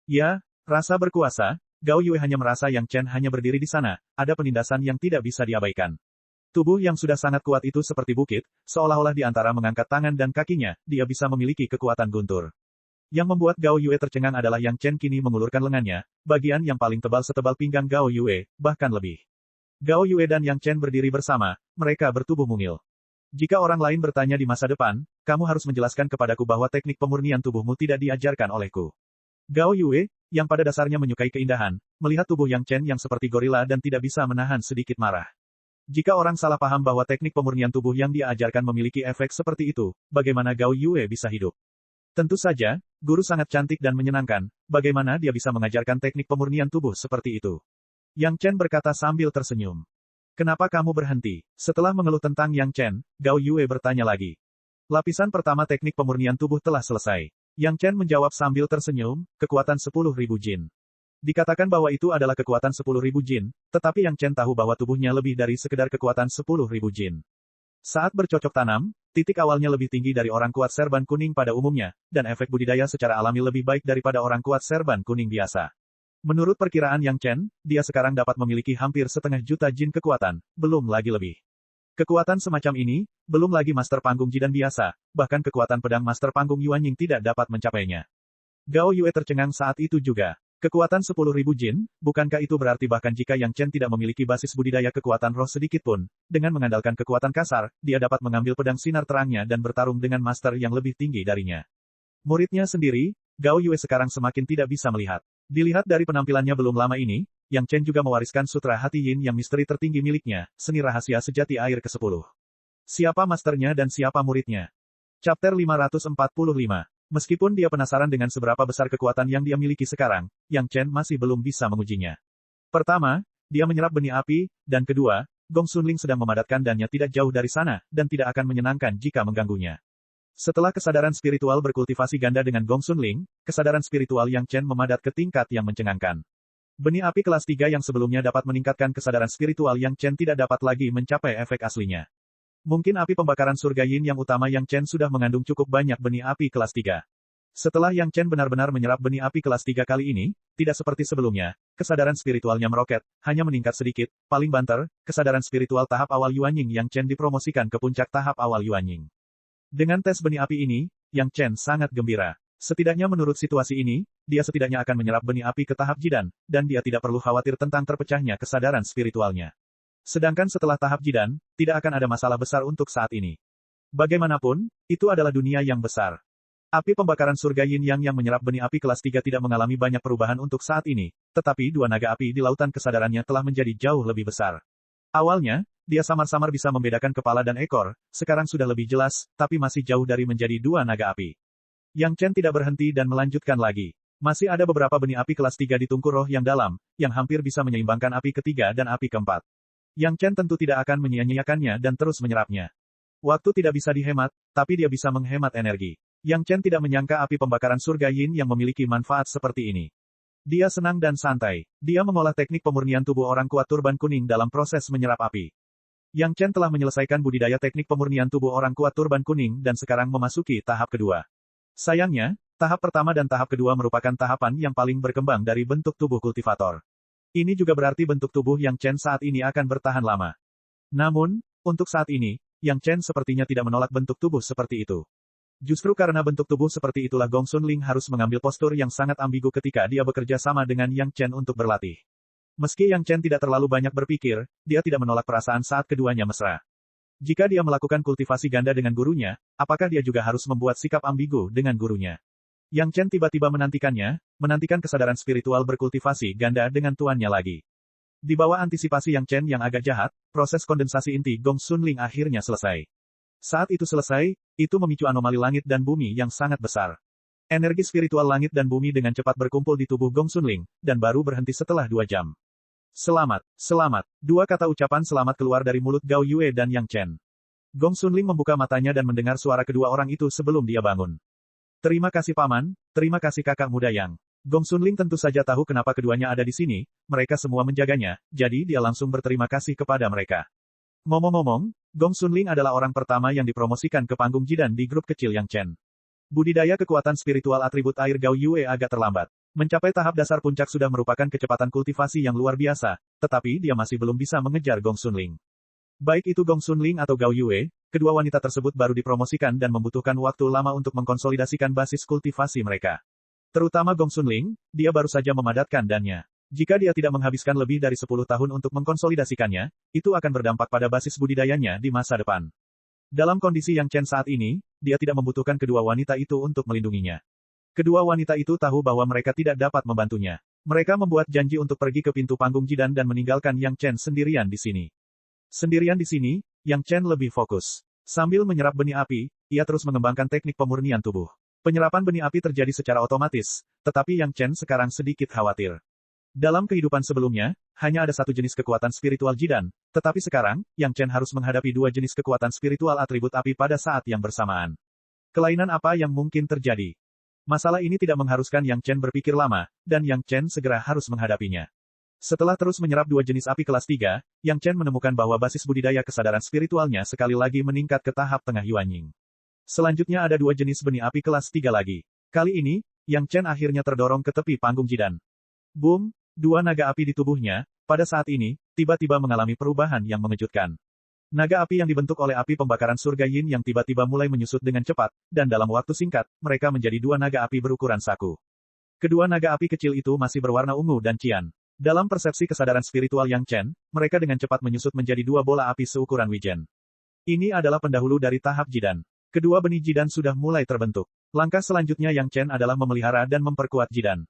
Ya, rasa berkuasa, Gao Yue hanya merasa Yang Chen hanya berdiri di sana, ada penindasan yang tidak bisa diabaikan. Tubuh yang sudah sangat kuat itu seperti bukit, seolah-olah di antara mengangkat tangan dan kakinya, dia bisa memiliki kekuatan guntur. Yang membuat Gao Yue tercengang adalah Yang Chen kini mengulurkan lengannya, bagian yang paling tebal setebal pinggang Gao Yue, bahkan lebih. Gao Yue dan Yang Chen berdiri bersama, mereka bertubuh mungil. Jika orang lain bertanya di masa depan, kamu harus menjelaskan kepadaku bahwa teknik pemurnian tubuhmu tidak diajarkan olehku. Gao Yue, yang pada dasarnya menyukai keindahan, melihat tubuh Yang Chen yang seperti gorila dan tidak bisa menahan sedikit marah. Jika orang salah paham bahwa teknik pemurnian tubuh yang dia ajarkan memiliki efek seperti itu, bagaimana Gao Yue bisa hidup? Tentu saja, guru sangat cantik dan menyenangkan, bagaimana dia bisa mengajarkan teknik pemurnian tubuh seperti itu? Yang Chen berkata sambil tersenyum. Kenapa kamu berhenti? Setelah mengeluh tentang Yang Chen, Gao Yue bertanya lagi. Lapisan pertama teknik pemurnian tubuh telah selesai. Yang Chen menjawab sambil tersenyum, kekuatan 10.000 jin. Dikatakan bahwa itu adalah kekuatan 10.000 jin, tetapi Yang Chen tahu bahwa tubuhnya lebih dari sekedar kekuatan 10.000 jin. Saat bercocok tanam, titik awalnya lebih tinggi dari orang kuat serban kuning pada umumnya, dan efek budidaya secara alami lebih baik daripada orang kuat serban kuning biasa. Menurut perkiraan Yang Chen, dia sekarang dapat memiliki hampir 0,5 juta jin kekuatan, belum lagi lebih. Kekuatan semacam ini, belum lagi Master Panggung Jidan biasa, bahkan kekuatan pedang Master Panggung Yuanying tidak dapat mencapainya. Gao Yue tercengang saat itu juga. Kekuatan 10.000 jin, bukankah itu berarti bahkan jika Yang Chen tidak memiliki basis budidaya kekuatan roh sedikitpun, dengan mengandalkan kekuatan kasar, dia dapat mengambil pedang sinar terangnya dan bertarung dengan master yang lebih tinggi darinya. Muridnya sendiri, Gao Yue sekarang semakin tidak bisa melihat. Dilihat dari penampilannya belum lama ini, Yang Chen juga mewariskan Sutra Hati Yin yang misteri tertinggi miliknya, seni rahasia sejati air ke-10. Siapa masternya dan siapa muridnya? Chapter 545. Meskipun dia penasaran dengan seberapa besar kekuatan yang dia miliki sekarang, Yang Chen masih belum bisa mengujinya. Pertama, dia menyerap benih api, dan kedua, Gong Sunling sedang memadatkan dannya tidak jauh dari sana, dan tidak akan menyenangkan jika mengganggunya. Setelah kesadaran spiritual berkultivasi ganda dengan Gong Sunling, kesadaran spiritual Yang Chen memadat ke tingkat yang mencengangkan. Benih api kelas 3 yang sebelumnya dapat meningkatkan kesadaran spiritual Yang Chen tidak dapat lagi mencapai efek aslinya. Mungkin api pembakaran surga Yin yang utama Yang Chen sudah mengandung cukup banyak benih api kelas 3. Setelah Yang Chen benar-benar menyerap benih api kelas 3 kali ini, tidak seperti sebelumnya, kesadaran spiritualnya meroket, hanya meningkat sedikit, paling banter, kesadaran spiritual tahap awal Yuanying Yang Chen dipromosikan ke puncak tahap awal Yuanying. Dengan tes benih api ini, Yang Chen sangat gembira. Setidaknya menurut situasi ini, dia setidaknya akan menyerap benih api ke tahap Jidan, dan dia tidak perlu khawatir tentang terpecahnya kesadaran spiritualnya. Sedangkan setelah tahap Jidan, tidak akan ada masalah besar untuk saat ini. Bagaimanapun, itu adalah dunia yang besar. Api pembakaran surga Yin Yang yang menyerap benih api kelas 3 tidak mengalami banyak perubahan untuk saat ini, tetapi dua naga api di lautan kesadarannya telah menjadi jauh lebih besar. Awalnya, dia samar-samar bisa membedakan kepala dan ekor, sekarang sudah lebih jelas, tapi masih jauh dari menjadi dua naga api. Yang Chen tidak berhenti dan melanjutkan lagi. Masih ada beberapa benih api kelas 3 di tungku roh yang dalam, yang hampir bisa menyeimbangkan api ketiga dan api keempat. Yang Chen tentu tidak akan menyia-nyiakannya dan terus menyerapnya. Waktu tidak bisa dihemat, tapi dia bisa menghemat energi. Yang Chen tidak menyangka api pembakaran surga Yin yang memiliki manfaat seperti ini. Dia senang dan santai. Dia mengolah teknik pemurnian tubuh orang kuat turban kuning dalam proses menyerap api. Yang Chen telah menyelesaikan budidaya teknik pemurnian tubuh orang kuat turban kuning dan sekarang memasuki tahap kedua. Sayangnya, tahap pertama dan tahap kedua merupakan tahapan yang paling berkembang dari bentuk tubuh kultivator. Ini juga berarti bentuk tubuh Yang Chen saat ini akan bertahan lama. Namun, untuk saat ini, Yang Chen sepertinya tidak menolak bentuk tubuh seperti itu. Justru karena bentuk tubuh seperti itulah Gong Sunling harus mengambil postur yang sangat ambigu ketika dia bekerja sama dengan Yang Chen untuk berlatih. Meski Yang Chen tidak terlalu banyak berpikir, dia tidak menolak perasaan saat keduanya mesra. Jika dia melakukan kultivasi ganda dengan gurunya, apakah dia juga harus membuat sikap ambigu dengan gurunya? Yang Chen tiba-tiba menantikan kesadaran spiritual berkultivasi ganda dengan tuannya lagi. Di bawah antisipasi Yang Chen yang agak jahat, proses kondensasi inti Gong Sunling akhirnya selesai. Saat itu selesai, itu memicu anomali langit dan bumi yang sangat besar. Energi spiritual langit dan bumi dengan cepat berkumpul di tubuh Gong Sunling, dan baru berhenti setelah 2 jam. Selamat, selamat. Dua kata ucapan selamat keluar dari mulut Gao Yue dan Yang Chen. Gong Sunling membuka matanya dan mendengar suara kedua orang itu sebelum dia bangun. Terima kasih paman, terima kasih kakak muda Yang. Gong Sunling tentu saja tahu kenapa keduanya ada di sini, mereka semua menjaganya, jadi dia langsung berterima kasih kepada mereka. Ngomong-ngomong, Gong Sunling adalah orang pertama yang dipromosikan ke panggung Jidan di grup kecil Yang Chen. Budidaya kekuatan spiritual atribut air Gao Yue agak terlambat. Mencapai tahap dasar puncak sudah merupakan kecepatan kultivasi yang luar biasa, tetapi dia masih belum bisa mengejar Gong Sunling. Baik itu Gong Xunling atau Gao Yue, kedua wanita tersebut baru dipromosikan dan membutuhkan waktu lama untuk mengkonsolidasikan basis kultivasi mereka. Terutama Gong Xunling, dia baru saja memadatkan dannya. Jika dia tidak menghabiskan lebih dari 10 tahun untuk mengkonsolidasikannya, itu akan berdampak pada basis budidayanya di masa depan. Dalam kondisi Yang Chen saat ini, dia tidak membutuhkan kedua wanita itu untuk melindunginya. Kedua wanita itu tahu bahwa mereka tidak dapat membantunya. Mereka membuat janji untuk pergi ke pintu panggung Jidan dan meninggalkan Yang Chen sendirian di sini. Sendirian di sini, Yang Chen lebih fokus. Sambil menyerap benih api, ia terus mengembangkan teknik pemurnian tubuh. Penyerapan benih api terjadi secara otomatis, tetapi Yang Chen sekarang sedikit khawatir. Dalam kehidupan sebelumnya, hanya ada satu jenis kekuatan spiritual Jidan, tetapi sekarang, Yang Chen harus menghadapi dua jenis kekuatan spiritual atribut api pada saat yang bersamaan. Kelainan apa yang mungkin terjadi? Masalah ini tidak mengharuskan Yang Chen berpikir lama, dan Yang Chen segera harus menghadapinya. Setelah terus menyerap dua jenis api kelas 3, Yang Chen menemukan bahwa basis budidaya kesadaran spiritualnya sekali lagi meningkat ke tahap tengah Yuanying. Selanjutnya ada dua jenis benih api kelas 3 lagi. Kali ini, Yang Chen akhirnya terdorong ke tepi panggung Jidan. Boom! Dua naga api di tubuhnya, pada saat ini, tiba-tiba mengalami perubahan yang mengejutkan. Naga api yang dibentuk oleh api pembakaran surga Yin yang tiba-tiba mulai menyusut dengan cepat, dan dalam waktu singkat, mereka menjadi dua naga api berukuran saku. Kedua naga api kecil itu masih berwarna ungu dan cian. Dalam persepsi kesadaran spiritual Yang Chen, mereka dengan cepat menyusut menjadi dua bola api seukuran wijen. Ini adalah pendahulu dari tahap Jidan. Kedua benih Jidan sudah mulai terbentuk. Langkah selanjutnya Yang Chen adalah memelihara dan memperkuat Jidan.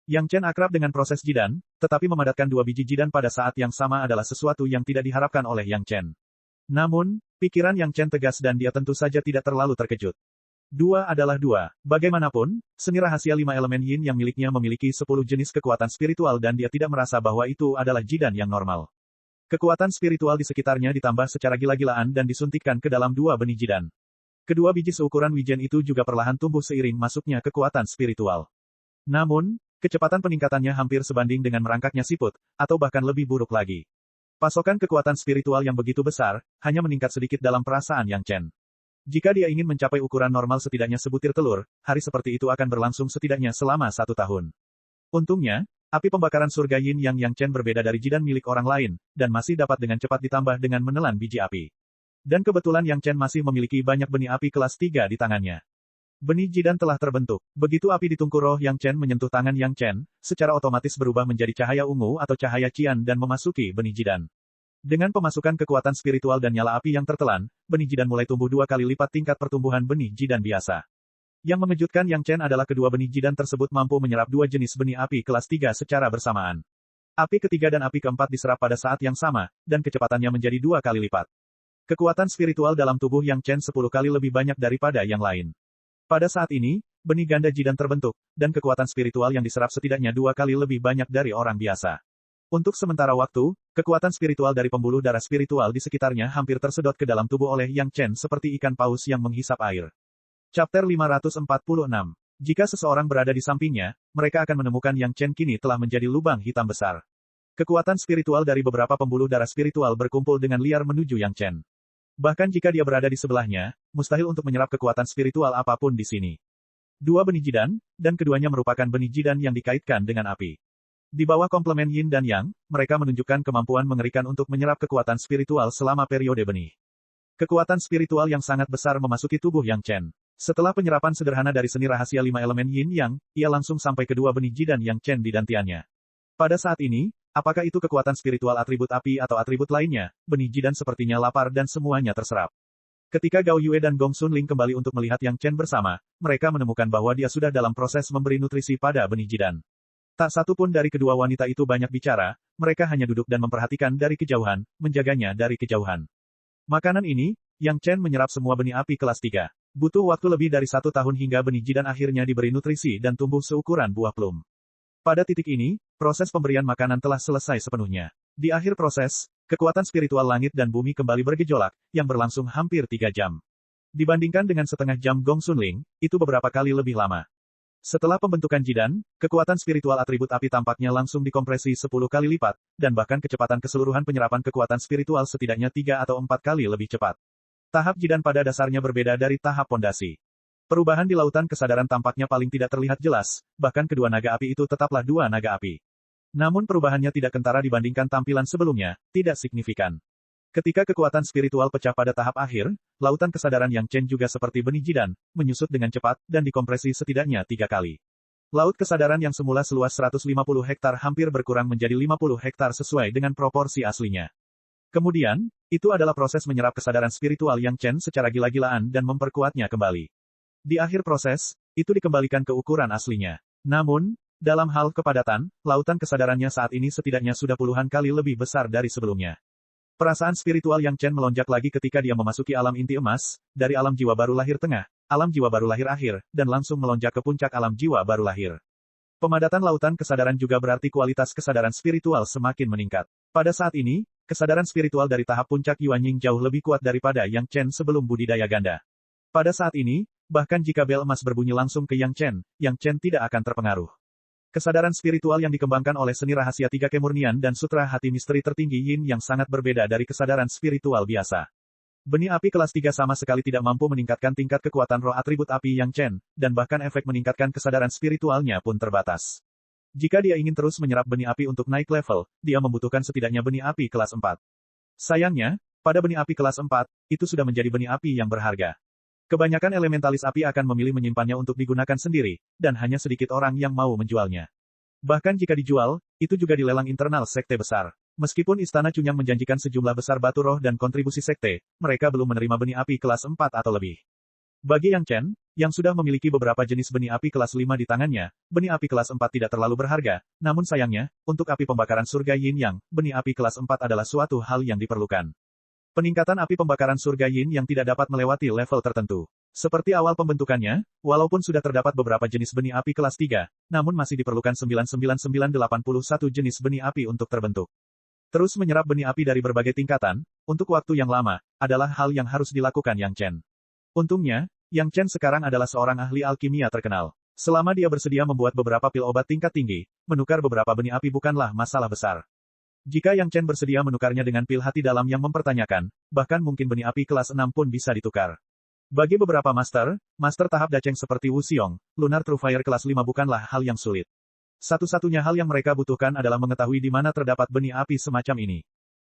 Yang Chen akrab dengan proses Jidan, tetapi memadatkan dua biji Jidan pada saat yang sama adalah sesuatu yang tidak diharapkan oleh Yang Chen. Namun, pikiran Yang Chen tegas dan dia tentu saja tidak terlalu terkejut. Dua adalah dua. Bagaimanapun, seni rahasia 5 elemen Yin yang miliknya memiliki 10 jenis kekuatan spiritual dan dia tidak merasa bahwa itu adalah Jidan yang normal. Kekuatan spiritual di sekitarnya ditambah secara gila-gilaan dan disuntikkan ke dalam dua benih Jidan. Kedua biji seukuran wijen itu juga perlahan tumbuh seiring masuknya kekuatan spiritual. Namun, kecepatan peningkatannya hampir sebanding dengan merangkaknya siput, atau bahkan lebih buruk lagi. Pasokan kekuatan spiritual yang begitu besar, hanya meningkat sedikit dalam perasaan Yang Chen. Jika dia ingin mencapai ukuran normal setidaknya sebutir telur, hari seperti itu akan berlangsung setidaknya selama 1 tahun. Untungnya, api pembakaran surga Yin Yang Chen berbeda dari Jidan milik orang lain, dan masih dapat dengan cepat ditambah dengan menelan biji api. Dan kebetulan Yang Chen masih memiliki banyak benih api kelas 3 di tangannya. Benih Jidan telah terbentuk. Begitu api di tungku roh Yang Chen menyentuh tangan Yang Chen, secara otomatis berubah menjadi cahaya ungu atau cahaya cian dan memasuki benih Jidan. Dengan pemasukan kekuatan spiritual dan nyala api yang tertelan, benih Jidan mulai tumbuh 2 kali lipat tingkat pertumbuhan benih Jidan biasa. Yang mengejutkan Yang Chen adalah kedua benih Jidan tersebut mampu menyerap dua jenis benih api kelas 3 secara bersamaan. Api ketiga dan api keempat diserap pada saat yang sama, dan kecepatannya menjadi 2 kali lipat. Kekuatan spiritual dalam tubuh Yang Chen 10 kali lebih banyak daripada yang lain. Pada saat ini, benih ganda Jidan terbentuk, dan kekuatan spiritual yang diserap setidaknya 2 kali lebih banyak dari orang biasa. Untuk sementara waktu, kekuatan spiritual dari pembuluh darah spiritual di sekitarnya hampir tersedot ke dalam tubuh oleh Yang Chen seperti ikan paus yang menghisap air. Chapter 546. Jika seseorang berada di sampingnya, mereka akan menemukan Yang Chen kini telah menjadi lubang hitam besar. Kekuatan spiritual dari beberapa pembuluh darah spiritual berkumpul dengan liar menuju Yang Chen. Bahkan jika dia berada di sebelahnya, mustahil untuk menyerap kekuatan spiritual apapun di sini. Dua benih Jidan, dan keduanya merupakan benih Jidan yang dikaitkan dengan api. Di bawah komplemen Yin dan Yang, mereka menunjukkan kemampuan mengerikan untuk menyerap kekuatan spiritual selama periode benih. Kekuatan spiritual yang sangat besar memasuki tubuh Yang Chen. Setelah penyerapan sederhana dari seni rahasia 5 elemen Yin Yang, ia langsung sampai kedua benih Jidan Yang Chen di dantiannya. Pada saat ini, apakah itu kekuatan spiritual atribut api atau atribut lainnya, benih Jidan sepertinya lapar dan semuanya terserap. Ketika Gao Yue dan Gong Xunling kembali untuk melihat Yang Chen bersama, mereka menemukan bahwa dia sudah dalam proses memberi nutrisi pada benih Jidan. Tak satu pun dari kedua wanita itu banyak bicara, mereka hanya duduk dan memperhatikan dari kejauhan, menjaganya dari kejauhan. Makanan ini, Yang Chen menyerap semua benih api kelas 3. Butuh waktu lebih dari 1 tahun hingga benih Jidan akhirnya diberi nutrisi dan tumbuh seukuran buah plum. Pada titik ini, proses pemberian makanan telah selesai sepenuhnya. Di akhir proses, kekuatan spiritual langit dan bumi kembali bergejolak, yang berlangsung hampir 3 jam. Dibandingkan dengan setengah jam Gong Xunling, itu beberapa kali lebih lama. Setelah pembentukan Jidan, kekuatan spiritual atribut api tampaknya langsung dikompresi 10 kali lipat, dan bahkan kecepatan keseluruhan penyerapan kekuatan spiritual setidaknya 3 atau 4 kali lebih cepat. Tahap Jidan pada dasarnya berbeda dari tahap pondasi. Perubahan di lautan kesadaran tampaknya paling tidak terlihat jelas, bahkan kedua naga api itu tetaplah dua naga api. Namun perubahannya tidak kentara dibandingkan tampilan sebelumnya, tidak signifikan. Ketika kekuatan spiritual pecah pada tahap akhir, lautan kesadaran Yang Chen juga seperti benih jidan, menyusut dengan cepat, dan dikompresi setidaknya 3 kali. Laut kesadaran yang semula seluas 150 hektar hampir berkurang menjadi 50 hektar sesuai dengan proporsi aslinya. Kemudian, itu adalah proses menyerap kesadaran spiritual Yang Chen secara gila-gilaan dan memperkuatnya kembali. Di akhir proses, itu dikembalikan ke ukuran aslinya. Namun, dalam hal kepadatan, lautan kesadarannya saat ini setidaknya sudah puluhan kali lebih besar dari sebelumnya. Perasaan spiritual Yang Chen melonjak lagi ketika dia memasuki alam inti emas, dari alam jiwa baru lahir tengah, alam jiwa baru lahir akhir, dan langsung melonjak ke puncak alam jiwa baru lahir. Pemadatan lautan kesadaran juga berarti kualitas kesadaran spiritual semakin meningkat. Pada saat ini, kesadaran spiritual dari tahap puncak Yuanying jauh lebih kuat daripada Yang Chen sebelum budidaya ganda. Pada saat ini, bahkan jika bel emas berbunyi langsung ke Yang Chen tidak akan terpengaruh. Kesadaran spiritual yang dikembangkan oleh seni rahasia 3 kemurnian dan sutra hati misteri tertinggi Yin yang sangat berbeda dari kesadaran spiritual biasa. Benih api kelas 3 sama sekali tidak mampu meningkatkan tingkat kekuatan roh atribut api Yang Chen, dan bahkan efek meningkatkan kesadaran spiritualnya pun terbatas. Jika dia ingin terus menyerap benih api untuk naik level, dia membutuhkan setidaknya benih api kelas 4. Sayangnya, pada benih api kelas 4, itu sudah menjadi benih api yang berharga. Kebanyakan elementalis api akan memilih menyimpannya untuk digunakan sendiri, dan hanya sedikit orang yang mau menjualnya. Bahkan jika dijual, itu juga dilelang internal sekte besar. Meskipun Istana Cunyang menjanjikan sejumlah besar batu roh dan kontribusi sekte, mereka belum menerima benih api kelas 4 atau lebih. Bagi Yang Chen, yang sudah memiliki beberapa jenis benih api kelas 5 di tangannya, benih api kelas 4 tidak terlalu berharga, namun sayangnya, untuk api pembakaran surga Yin Yang, benih api kelas 4 adalah suatu hal yang diperlukan. Peningkatan api pembakaran surga Yin yang tidak dapat melewati level tertentu. Seperti awal pembentukannya, walaupun sudah terdapat beberapa jenis benih api kelas 3, namun masih diperlukan 99981 jenis benih api untuk terbentuk. Terus menyerap benih api dari berbagai tingkatan, untuk waktu yang lama, adalah hal yang harus dilakukan Yang Chen. Untungnya, Yang Chen sekarang adalah seorang ahli alkimia terkenal. Selama dia bersedia membuat beberapa pil obat tingkat tinggi, menukar beberapa benih api bukanlah masalah besar. Jika Yang Chen bersedia menukarnya dengan pil hati dalam yang mempertanyakan, bahkan mungkin benih api kelas 6 pun bisa ditukar. Bagi beberapa master tahap daceng seperti Wu Xiong, Lunar True Fire kelas 5 bukanlah hal yang sulit. Satu-satunya hal yang mereka butuhkan adalah mengetahui di mana terdapat benih api semacam ini.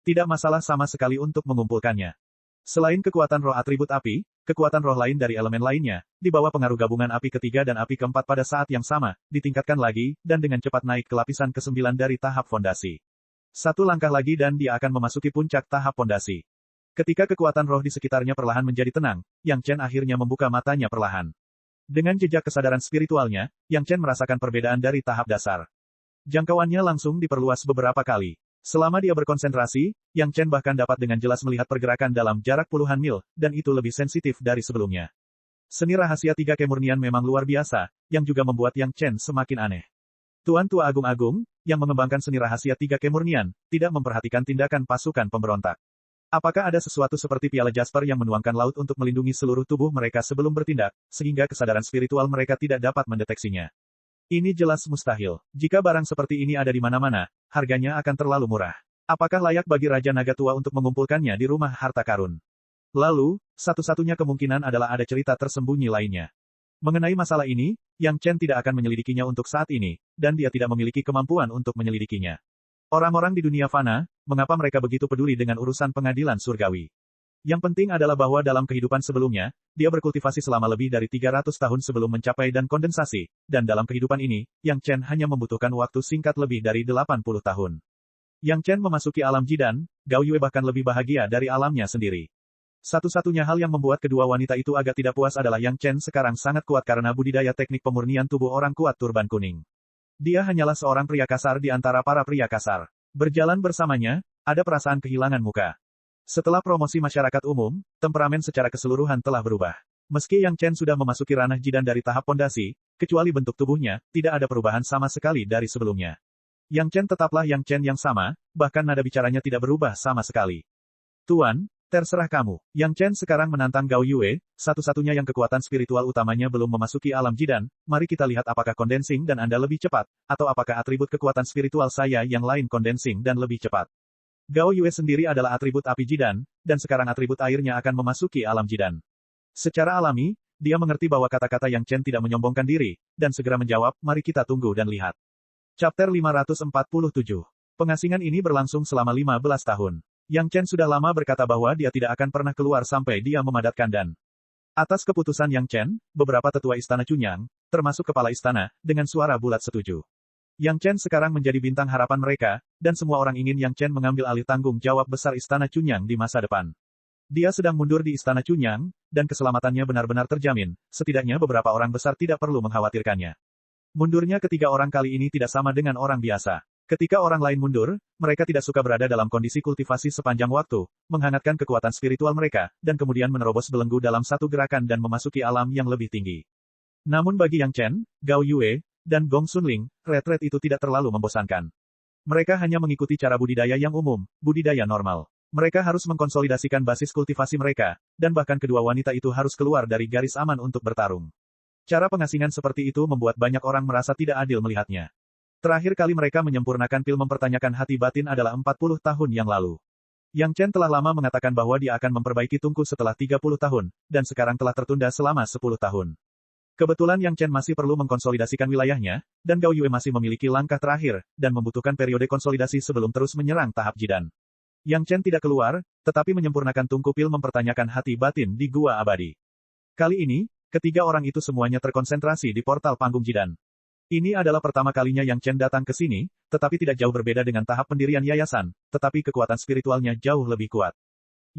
Tidak masalah sama sekali untuk mengumpulkannya. Selain kekuatan roh atribut api, kekuatan roh lain dari elemen lainnya, di bawah pengaruh gabungan api ketiga dan api keempat pada saat yang sama, ditingkatkan lagi, dan dengan cepat naik ke lapisan ke-9 dari tahap fondasi. Satu langkah lagi dan dia akan memasuki puncak tahap fondasi. Ketika kekuatan roh di sekitarnya perlahan menjadi tenang, Yang Chen akhirnya membuka matanya perlahan. Dengan jejak kesadaran spiritualnya, Yang Chen merasakan perbedaan dari tahap dasar. Jangkauannya langsung diperluas beberapa kali. Selama dia berkonsentrasi, Yang Chen bahkan dapat dengan jelas melihat pergerakan dalam jarak puluhan mil, dan itu lebih sensitif dari sebelumnya. Seni rahasia 3 kemurnian memang luar biasa, yang juga membuat Yang Chen semakin aneh. Tuan Tua Agung-Agung, yang mengembangkan seni rahasia 3 kemurnian, tidak memperhatikan tindakan pasukan pemberontak. Apakah ada sesuatu seperti piala Jasper yang menuangkan laut untuk melindungi seluruh tubuh mereka sebelum bertindak, sehingga kesadaran spiritual mereka tidak dapat mendeteksinya? Ini jelas mustahil. Jika barang seperti ini ada di mana-mana, harganya akan terlalu murah. Apakah layak bagi Raja Naga Tua untuk mengumpulkannya di rumah harta karun? Lalu, satu-satunya kemungkinan adalah ada cerita tersembunyi lainnya. Mengenai masalah ini, Yang Chen tidak akan menyelidikinya untuk saat ini, dan dia tidak memiliki kemampuan untuk menyelidikinya. Orang-orang di dunia fana, mengapa mereka begitu peduli dengan urusan pengadilan surgawi? Yang penting adalah bahwa dalam kehidupan sebelumnya, dia berkultivasi selama lebih dari 300 tahun sebelum mencapai dan kondensasi, dan dalam kehidupan ini, Yang Chen hanya membutuhkan waktu singkat lebih dari 80 tahun. Yang Chen memasuki alam jidan, Gao Yue bahkan lebih bahagia dari alamnya sendiri. Satu-satunya hal yang membuat kedua wanita itu agak tidak puas adalah Yang Chen sekarang sangat kuat karena budidaya teknik pemurnian tubuh orang kuat turban kuning. Dia hanyalah seorang pria kasar di antara para pria kasar. Berjalan bersamanya, ada perasaan kehilangan muka. Setelah promosi masyarakat umum, temperamen secara keseluruhan telah berubah. Meski Yang Chen sudah memasuki ranah jidan dari tahap pondasi, kecuali bentuk tubuhnya, tidak ada perubahan sama sekali dari sebelumnya. Yang Chen tetaplah Yang Chen yang sama, bahkan nada bicaranya tidak berubah sama sekali. Tuan, terserah kamu. Yang Chen sekarang menantang Gao Yue, satu-satunya yang kekuatan spiritual utamanya belum memasuki alam jidan. Mari kita lihat apakah kondensing dan Anda lebih cepat, atau apakah atribut kekuatan spiritual saya yang lain kondensing dan lebih cepat. Gao Yue sendiri adalah atribut api jidan, dan sekarang atribut airnya akan memasuki alam jidan. Secara alami, dia mengerti bahwa kata-kata Yang Chen tidak menyombongkan diri, dan segera menjawab, mari kita tunggu dan lihat. Chapter 547. Pengasingan ini berlangsung selama 15 tahun. Yang Chen sudah lama berkata bahwa dia tidak akan pernah keluar sampai dia memadatkan dan. Atas keputusan Yang Chen, beberapa tetua istana Chunyang, termasuk kepala istana, dengan suara bulat setuju. Yang Chen sekarang menjadi bintang harapan mereka, dan semua orang ingin Yang Chen mengambil alih tanggung jawab besar istana Chunyang di masa depan. Dia sedang mundur di istana Chunyang, dan keselamatannya benar-benar terjamin, setidaknya beberapa orang besar tidak perlu mengkhawatirkannya. Mundurnya ketiga orang kali ini tidak sama dengan orang biasa. Ketika orang lain mundur, mereka tidak suka berada dalam kondisi kultivasi sepanjang waktu, menghangatkan kekuatan spiritual mereka, dan kemudian menerobos belenggu dalam satu gerakan dan memasuki alam yang lebih tinggi. Namun bagi Yang Chen, Gao Yue, dan Gong Xunling, retret itu tidak terlalu membosankan. Mereka hanya mengikuti cara budidaya yang umum, budidaya normal. Mereka harus mengkonsolidasikan basis kultivasi mereka, dan bahkan kedua wanita itu harus keluar dari garis aman untuk bertarung. Cara pengasingan seperti itu membuat banyak orang merasa tidak adil melihatnya. Terakhir kali mereka menyempurnakan pil mempertanyakan hati batin adalah 40 tahun yang lalu. Yang Chen telah lama mengatakan bahwa dia akan memperbaiki Tungku setelah 30 tahun, dan sekarang telah tertunda selama 10 tahun. Kebetulan Yang Chen masih perlu mengkonsolidasikan wilayahnya, dan Gao Yue masih memiliki langkah terakhir, dan membutuhkan periode konsolidasi sebelum terus menyerang tahap Jidan. Yang Chen tidak keluar, tetapi menyempurnakan Tungku pil mempertanyakan hati batin di Gua Abadi. Kali ini, ketiga orang itu semuanya terkonsentrasi di portal panggung Jidan. Ini adalah pertama kalinya Yang Chen datang ke sini, tetapi tidak jauh berbeda dengan tahap pendirian yayasan, tetapi kekuatan spiritualnya jauh lebih kuat.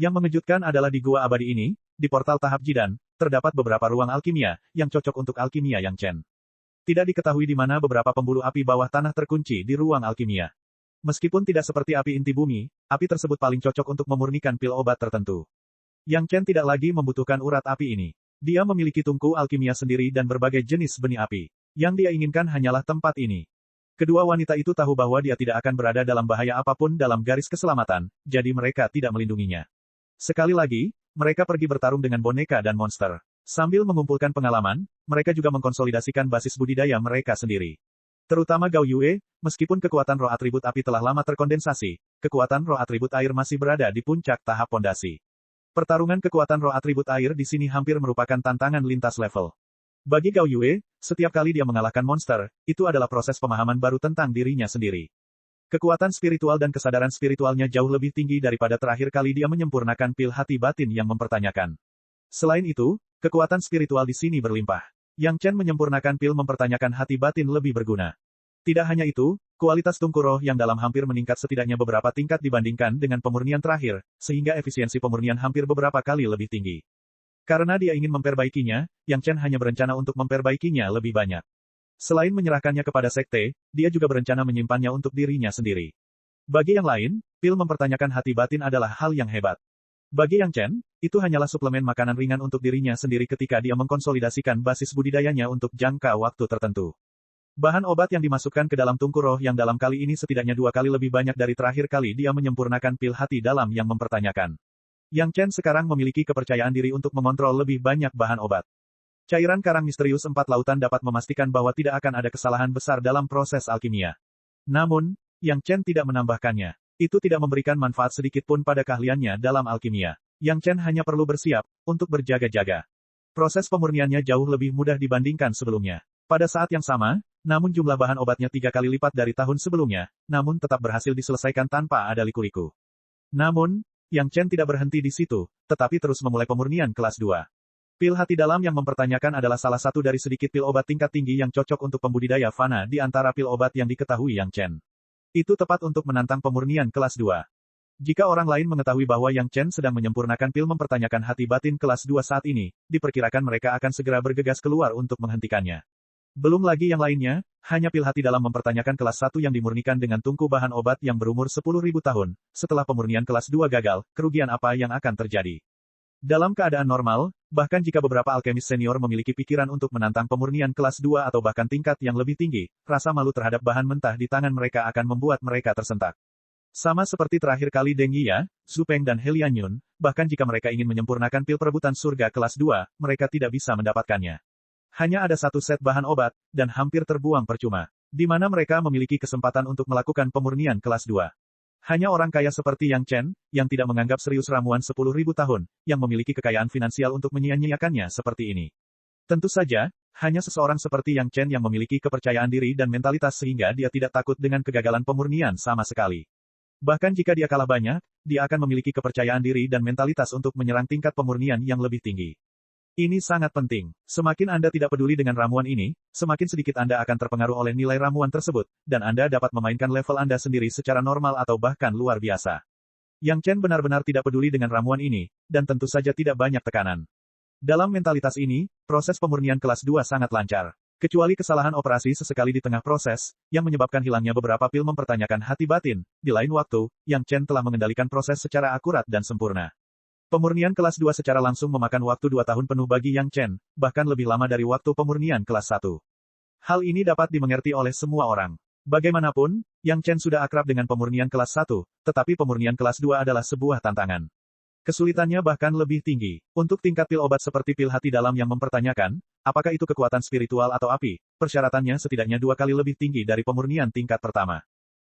Yang mengejutkan adalah di Gua Abadi ini, di portal tahap Jidan, terdapat beberapa ruang alkimia, yang cocok untuk alkimia Yang Chen. Tidak diketahui di mana beberapa pembuluh api bawah tanah terkunci di ruang alkimia. Meskipun tidak seperti api inti bumi, api tersebut paling cocok untuk memurnikan pil obat tertentu. Yang Chen tidak lagi membutuhkan urat api ini. Dia memiliki tungku alkimia sendiri dan berbagai jenis benih api. Yang dia inginkan hanyalah tempat ini. Kedua wanita itu tahu bahwa dia tidak akan berada dalam bahaya apapun dalam garis keselamatan, jadi mereka tidak melindunginya. Sekali lagi, mereka pergi bertarung dengan boneka dan monster. Sambil mengumpulkan pengalaman, mereka juga mengkonsolidasikan basis budidaya mereka sendiri. Terutama Gao Yue, meskipun kekuatan roh atribut api telah lama terkondensasi, kekuatan roh atribut air masih berada di puncak tahap pondasi. Pertarungan kekuatan roh atribut air di sini hampir merupakan tantangan lintas level. Bagi Gao Yue, setiap kali dia mengalahkan monster, itu adalah proses pemahaman baru tentang dirinya sendiri. Kekuatan spiritual dan kesadaran spiritualnya jauh lebih tinggi daripada terakhir kali dia menyempurnakan pil hati batin yang mempertanyakan. Selain itu, kekuatan spiritual di sini berlimpah. Yang Chen menyempurnakan pil mempertanyakan hati batin lebih berguna. Tidak hanya itu, kualitas tungku roh yang dalam hampir meningkat setidaknya beberapa tingkat dibandingkan dengan pemurnian terakhir, sehingga efisiensi pemurnian hampir beberapa kali lebih tinggi. Karena dia ingin memperbaikinya, Yang Chen hanya berencana untuk memperbaikinya lebih banyak. Selain menyerahkannya kepada sekte, dia juga berencana menyimpannya untuk dirinya sendiri. Bagi yang lain, pil mempertanyakan hati batin adalah hal yang hebat. Bagi Yang Chen, itu hanyalah suplemen makanan ringan untuk dirinya sendiri ketika dia mengkonsolidasikan basis budidayanya untuk jangka waktu tertentu. Bahan obat yang dimasukkan ke dalam tungku roh yang dalam kali ini setidaknya 2 kali lebih banyak dari terakhir kali dia menyempurnakan pil hati dalam yang mempertanyakan. Yang Chen sekarang memiliki kepercayaan diri untuk mengontrol lebih banyak bahan obat. Cairan karang misterius 4 lautan dapat memastikan bahwa tidak akan ada kesalahan besar dalam proses alkimia. Namun, Yang Chen tidak menambahkannya. Itu tidak memberikan manfaat sedikit pun pada keahliannya dalam alkimia. Yang Chen hanya perlu bersiap untuk berjaga-jaga. Proses pemurniannya jauh lebih mudah dibandingkan sebelumnya. Pada saat yang sama, namun jumlah bahan obatnya 3 kali lipat dari tahun sebelumnya, namun tetap berhasil diselesaikan tanpa ada liku-liku. Namun, Yang Chen tidak berhenti di situ, tetapi terus memulai pemurnian kelas 2. Pil hati dalam yang mempertanyakan adalah salah satu dari sedikit pil obat tingkat tinggi yang cocok untuk pembudidaya fana di antara pil obat yang diketahui Yang Chen. Itu tepat untuk menantang pemurnian kelas 2. Jika orang lain mengetahui bahwa Yang Chen sedang menyempurnakan pil mempertanyakan hati batin kelas 2 saat ini, diperkirakan mereka akan segera bergegas keluar untuk menghentikannya. Belum lagi yang lainnya, hanya pil hati dalam mempertanyakan kelas 1 yang dimurnikan dengan tungku bahan obat yang berumur 10.000 tahun. Setelah pemurnian kelas 2 gagal, kerugian apa yang akan terjadi? Dalam keadaan normal, bahkan jika beberapa alkemis senior memiliki pikiran untuk menantang pemurnian kelas 2 atau bahkan tingkat yang lebih tinggi, rasa malu terhadap bahan mentah di tangan mereka akan membuat mereka tersentak. Sama seperti terakhir kali Deng Yia, Zhu Peng dan He Lianyun, bahkan jika mereka ingin menyempurnakan pil perebutan surga kelas 2, mereka tidak bisa mendapatkannya. Hanya ada satu set bahan obat, dan hampir terbuang percuma. Di mana mereka memiliki kesempatan untuk melakukan pemurnian kelas 2. Hanya orang kaya seperti Yang Chen, yang tidak menganggap serius ramuan 10.000 tahun, yang memiliki kekayaan finansial untuk menyia-nyiakannya seperti ini. Tentu saja, hanya seseorang seperti Yang Chen yang memiliki kepercayaan diri dan mentalitas sehingga dia tidak takut dengan kegagalan pemurnian sama sekali. Bahkan jika dia kalah banyak, dia akan memiliki kepercayaan diri dan mentalitas untuk menyerang tingkat pemurnian yang lebih tinggi. Ini sangat penting. Semakin Anda tidak peduli dengan ramuan ini, semakin sedikit Anda akan terpengaruh oleh nilai ramuan tersebut, dan Anda dapat memainkan level Anda sendiri secara normal atau bahkan luar biasa. Yang Chen benar-benar tidak peduli dengan ramuan ini, dan tentu saja tidak banyak tekanan. Dalam mentalitas ini, proses pemurnian kelas 2 sangat lancar. Kecuali kesalahan operasi sesekali di tengah proses, yang menyebabkan hilangnya beberapa pil mempertanyakan hati batin, di lain waktu, Yang Chen telah mengendalikan proses secara akurat dan sempurna. Pemurnian kelas 2 secara langsung memakan waktu 2 tahun penuh bagi Yang Chen, bahkan lebih lama dari waktu pemurnian kelas 1. Hal ini dapat dimengerti oleh semua orang. Bagaimanapun, Yang Chen sudah akrab dengan pemurnian kelas 1, tetapi pemurnian kelas 2 adalah sebuah tantangan. Kesulitannya bahkan lebih tinggi. Untuk tingkat pil obat seperti pil hati dalam yang mempertanyakan, apakah itu kekuatan spiritual atau api, persyaratannya setidaknya 2 kali lebih tinggi dari pemurnian tingkat pertama.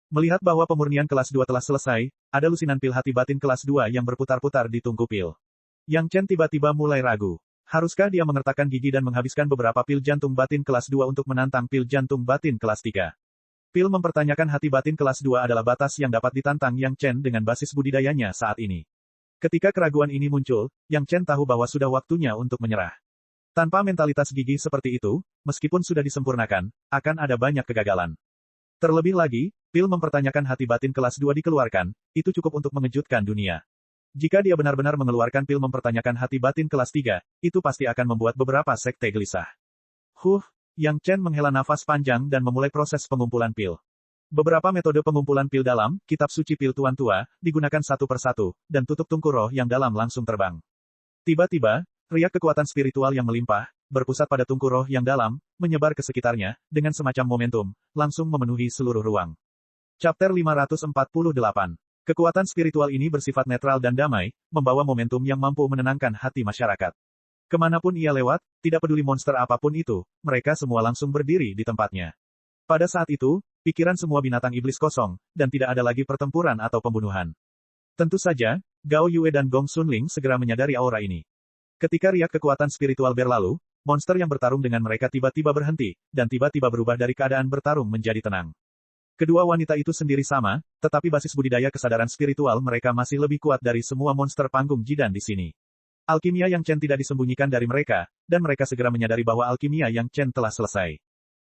Melihat bahwa pemurnian kelas 2 telah selesai, ada lusinan pil hati batin kelas 2 yang berputar-putar di tungku pil. Yang Chen tiba-tiba mulai ragu. Haruskah dia mengertakkan gigi dan menghabiskan beberapa pil jantung batin kelas 2 untuk menantang pil jantung batin kelas 3? Pil mempertanyakan hati batin kelas 2 adalah batas yang dapat ditantang Yang Chen dengan basis budidayanya saat ini. Ketika keraguan ini muncul, Yang Chen tahu bahwa sudah waktunya untuk menyerah. Tanpa mentalitas gigi seperti itu, meskipun sudah disempurnakan, akan ada banyak kegagalan. Terlebih lagi, pil mempertanyakan hati batin kelas 2 dikeluarkan, itu cukup untuk mengejutkan dunia. Jika dia benar-benar mengeluarkan pil mempertanyakan hati batin kelas 3, itu pasti akan membuat beberapa sekte gelisah. Yang Chen menghela nafas panjang dan memulai proses pengumpulan pil. Beberapa metode pengumpulan pil dalam kitab suci pil Tuan Tua digunakan satu persatu, dan tutup tungku roh yang dalam langsung terbang. Tiba-tiba, riak kekuatan spiritual yang melimpah, berpusat pada tungku roh yang dalam, menyebar ke sekitarnya, dengan semacam momentum, langsung memenuhi seluruh ruang. Chapter 548. Kekuatan spiritual ini bersifat netral dan damai, membawa momentum yang mampu menenangkan hati masyarakat. Kemanapun ia lewat, tidak peduli monster apapun itu, mereka semua langsung berdiri di tempatnya. Pada saat itu, pikiran semua binatang iblis kosong, dan tidak ada lagi pertempuran atau pembunuhan. Tentu saja, Gao Yue dan Gong Xunling segera menyadari aura ini. Ketika riak kekuatan spiritual berlalu, monster yang bertarung dengan mereka tiba-tiba berhenti, dan tiba-tiba berubah dari keadaan bertarung menjadi tenang. Kedua wanita itu sendiri sama, tetapi basis budidaya kesadaran spiritual mereka masih lebih kuat dari semua monster panggung jidan di sini. Alkimia Yang Chen tidak disembunyikan dari mereka, dan mereka segera menyadari bahwa alkimia Yang Chen telah selesai.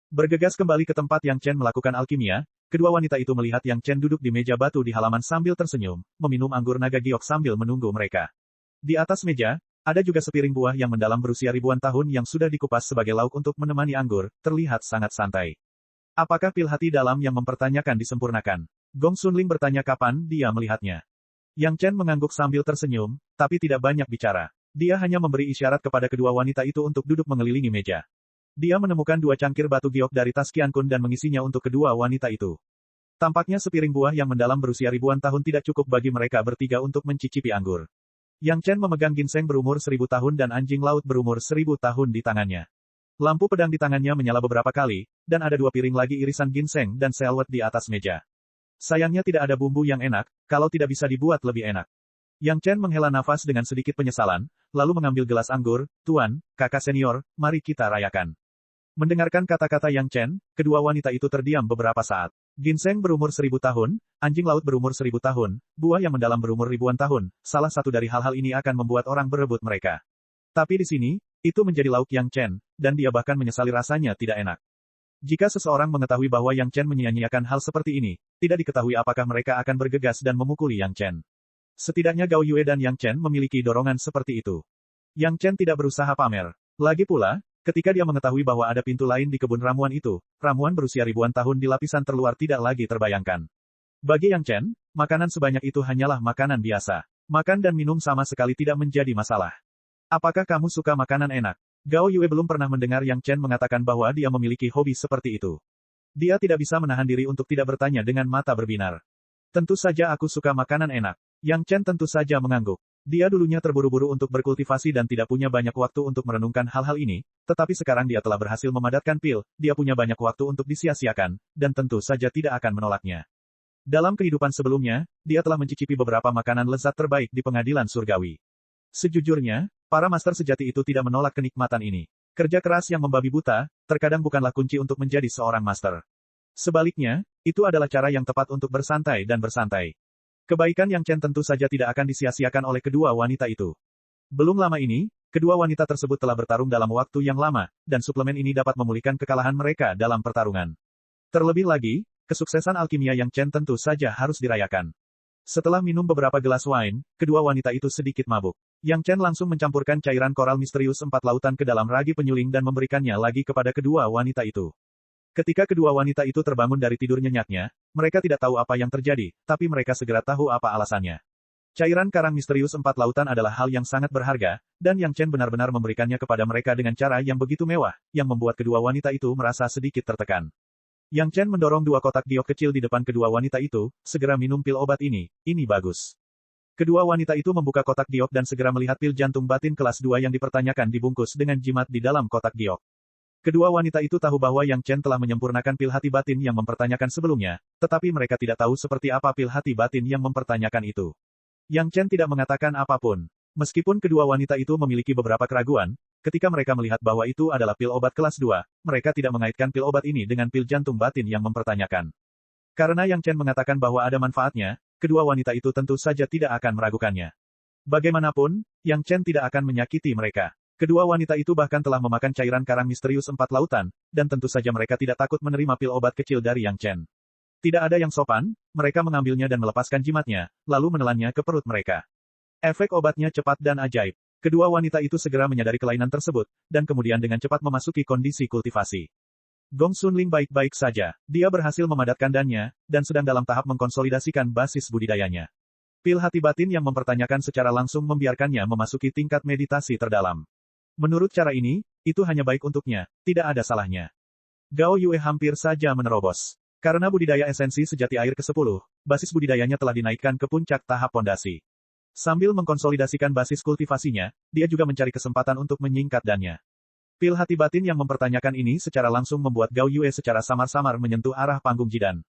Bergegas kembali ke tempat Yang Chen melakukan alkimia, kedua wanita itu melihat Yang Chen duduk di meja batu di halaman sambil tersenyum, meminum anggur naga giok sambil menunggu mereka. Di atas meja, ada juga sepiring buah yang mendalam berusia ribuan tahun yang sudah dikupas sebagai lauk untuk menemani anggur, terlihat sangat santai. Apakah pil hati dalam yang mempertanyakan disempurnakan? Gong Xunling bertanya kapan dia melihatnya. Yang Chen mengangguk sambil tersenyum, tapi tidak banyak bicara. Dia hanya memberi isyarat kepada kedua wanita itu untuk duduk mengelilingi meja. Dia menemukan 2 cangkir batu giok dari tas Qiankun dan mengisinya untuk kedua wanita itu. Tampaknya sepiring buah yang mendalam berusia ribuan tahun tidak cukup bagi mereka bertiga untuk mencicipi anggur. Yang Chen memegang ginseng berumur 1000 tahun dan anjing laut berumur 1000 tahun di tangannya. Lampu pedang di tangannya menyala beberapa kali, dan ada 2 piring lagi irisan ginseng dan selwet di atas meja. Sayangnya tidak ada bumbu yang enak, kalau tidak bisa dibuat lebih enak. Yang Chen menghela nafas dengan sedikit penyesalan, lalu mengambil gelas anggur. Tuan, kakak senior, mari kita rayakan. Mendengarkan kata-kata Yang Chen, kedua wanita itu terdiam beberapa saat. Ginseng berumur 1000 tahun, anjing laut berumur 1000 tahun, buah yang mendalam berumur ribuan tahun, salah satu dari hal-hal ini akan membuat orang berebut mereka. Tapi di sini, itu menjadi lauk Yang Chen, dan dia bahkan menyesali rasanya tidak enak. Jika seseorang mengetahui bahwa Yang Chen menyia-nyiakan hal seperti ini, tidak diketahui apakah mereka akan bergegas dan memukuli Yang Chen. Setidaknya Gao Yue dan Yang Chen memiliki dorongan seperti itu. Yang Chen tidak berusaha pamer. Lagi pula, ketika dia mengetahui bahwa ada pintu lain di kebun ramuan itu, ramuan berusia ribuan tahun di lapisan terluar tidak lagi terbayangkan. Bagi Yang Chen, makanan sebanyak itu hanyalah makanan biasa. Makan dan minum sama sekali tidak menjadi masalah. Apakah kamu suka makanan enak? Gao Yue belum pernah mendengar Yang Chen mengatakan bahwa dia memiliki hobi seperti itu. Dia tidak bisa menahan diri untuk tidak bertanya dengan mata berbinar. Tentu saja aku suka makanan enak. Yang Chen tentu saja mengangguk. Dia dulunya terburu-buru untuk berkultivasi dan tidak punya banyak waktu untuk merenungkan hal-hal ini, tetapi sekarang dia telah berhasil memadatkan pil, dia punya banyak waktu untuk disia-siakan, dan tentu saja tidak akan menolaknya. Dalam kehidupan sebelumnya, dia telah mencicipi beberapa makanan lezat terbaik di pengadilan surgawi. Sejujurnya, para master sejati itu tidak menolak kenikmatan ini. Kerja keras yang membabi buta, terkadang bukanlah kunci untuk menjadi seorang master. Sebaliknya, itu adalah cara yang tepat untuk bersantai dan bersantai. Kebaikan Yang Chen tentu saja tidak akan disia-siakan oleh kedua wanita itu. Belum lama ini, kedua wanita tersebut telah bertarung dalam waktu yang lama, dan suplemen ini dapat memulihkan kekalahan mereka dalam pertarungan. Terlebih lagi, kesuksesan alkimia Yang Chen tentu saja harus dirayakan. Setelah minum beberapa gelas wine, kedua wanita itu sedikit mabuk. Yang Chen langsung mencampurkan cairan koral misterius 4 lautan ke dalam ragi penyuling dan memberikannya lagi kepada kedua wanita itu. Ketika kedua wanita itu terbangun dari tidur nyenyaknya, mereka tidak tahu apa yang terjadi, tapi mereka segera tahu apa alasannya. Cairan karang misterius 4 lautan adalah hal yang sangat berharga, dan Yang Chen benar-benar memberikannya kepada mereka dengan cara yang begitu mewah, yang membuat kedua wanita itu merasa sedikit tertekan. Yang Chen mendorong 2 kotak giok kecil di depan kedua wanita itu, segera minum pil obat ini bagus. Kedua wanita itu membuka kotak giok dan segera melihat pil jantung batin kelas 2 yang dipertanyakan dibungkus dengan jimat di dalam kotak giok. Kedua wanita itu tahu bahwa Yang Chen telah menyempurnakan pil hati batin yang mempertanyakan sebelumnya, tetapi mereka tidak tahu seperti apa pil hati batin yang mempertanyakan itu. Yang Chen tidak mengatakan apapun. Meskipun kedua wanita itu memiliki beberapa keraguan, ketika mereka melihat bahwa itu adalah pil obat kelas 2, mereka tidak mengaitkan pil obat ini dengan pil jantung batin yang mempertanyakan. Karena Yang Chen mengatakan bahwa ada manfaatnya, kedua wanita itu tentu saja tidak akan meragukannya. Bagaimanapun, Yang Chen tidak akan menyakiti mereka. Kedua wanita itu bahkan telah memakan cairan karang misterius 4 lautan, dan tentu saja mereka tidak takut menerima pil obat kecil dari Yang Chen. Tidak ada yang sopan, mereka mengambilnya dan melepaskan jimatnya, lalu menelannya ke perut mereka. Efek obatnya cepat dan ajaib. Kedua wanita itu segera menyadari kelainan tersebut, dan kemudian dengan cepat memasuki kondisi kultivasi. Gong Xunling baik-baik saja, dia berhasil memadatkan dannya, dan sedang dalam tahap mengkonsolidasikan basis budidayanya. Pil hati batin yang mempertanyakan secara langsung membiarkannya memasuki tingkat meditasi terdalam. Menurut cara ini, itu hanya baik untuknya, tidak ada salahnya. Gao Yue hampir saja menerobos. Karena budidaya esensi sejati air ke-10, basis budidayanya telah dinaikkan ke puncak tahap pondasi. Sambil mengkonsolidasikan basis kultivasinya, dia juga mencari kesempatan untuk menyingkat dannya. Pil hati batin yang mempertanyakan ini secara langsung membuat Gao Yue secara samar-samar menyentuh arah panggung jidan.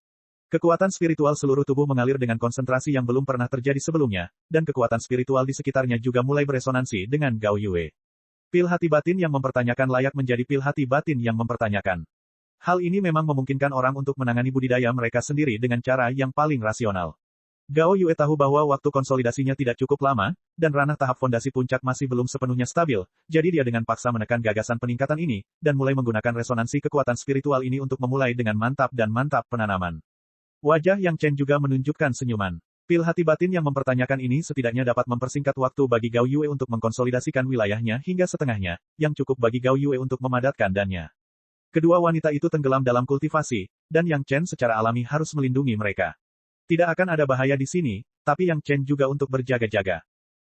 Kekuatan spiritual seluruh tubuh mengalir dengan konsentrasi yang belum pernah terjadi sebelumnya, dan kekuatan spiritual di sekitarnya juga mulai beresonansi dengan Gao Yue. Pil hati batin yang mempertanyakan layak menjadi pil hati batin yang mempertanyakan. Hal ini memang memungkinkan orang untuk menangani budidaya mereka sendiri dengan cara yang paling rasional. Gao Yue tahu bahwa waktu konsolidasinya tidak cukup lama, dan ranah tahap fondasi puncak masih belum sepenuhnya stabil, jadi dia dengan paksa menekan gagasan peningkatan ini, dan mulai menggunakan resonansi kekuatan spiritual ini untuk memulai dengan mantap penanaman. Wajah Yang Chen juga menunjukkan senyuman. Pil hati batin yang mempertanyakan ini setidaknya dapat mempersingkat waktu bagi Gao Yue untuk mengkonsolidasikan wilayahnya hingga setengahnya, yang cukup bagi Gao Yue untuk memadatkan dannya. Kedua wanita itu tenggelam dalam kultivasi, dan Yang Chen secara alami harus melindungi mereka. Tidak akan ada bahaya di sini, tapi Yang Chen juga untuk berjaga-jaga.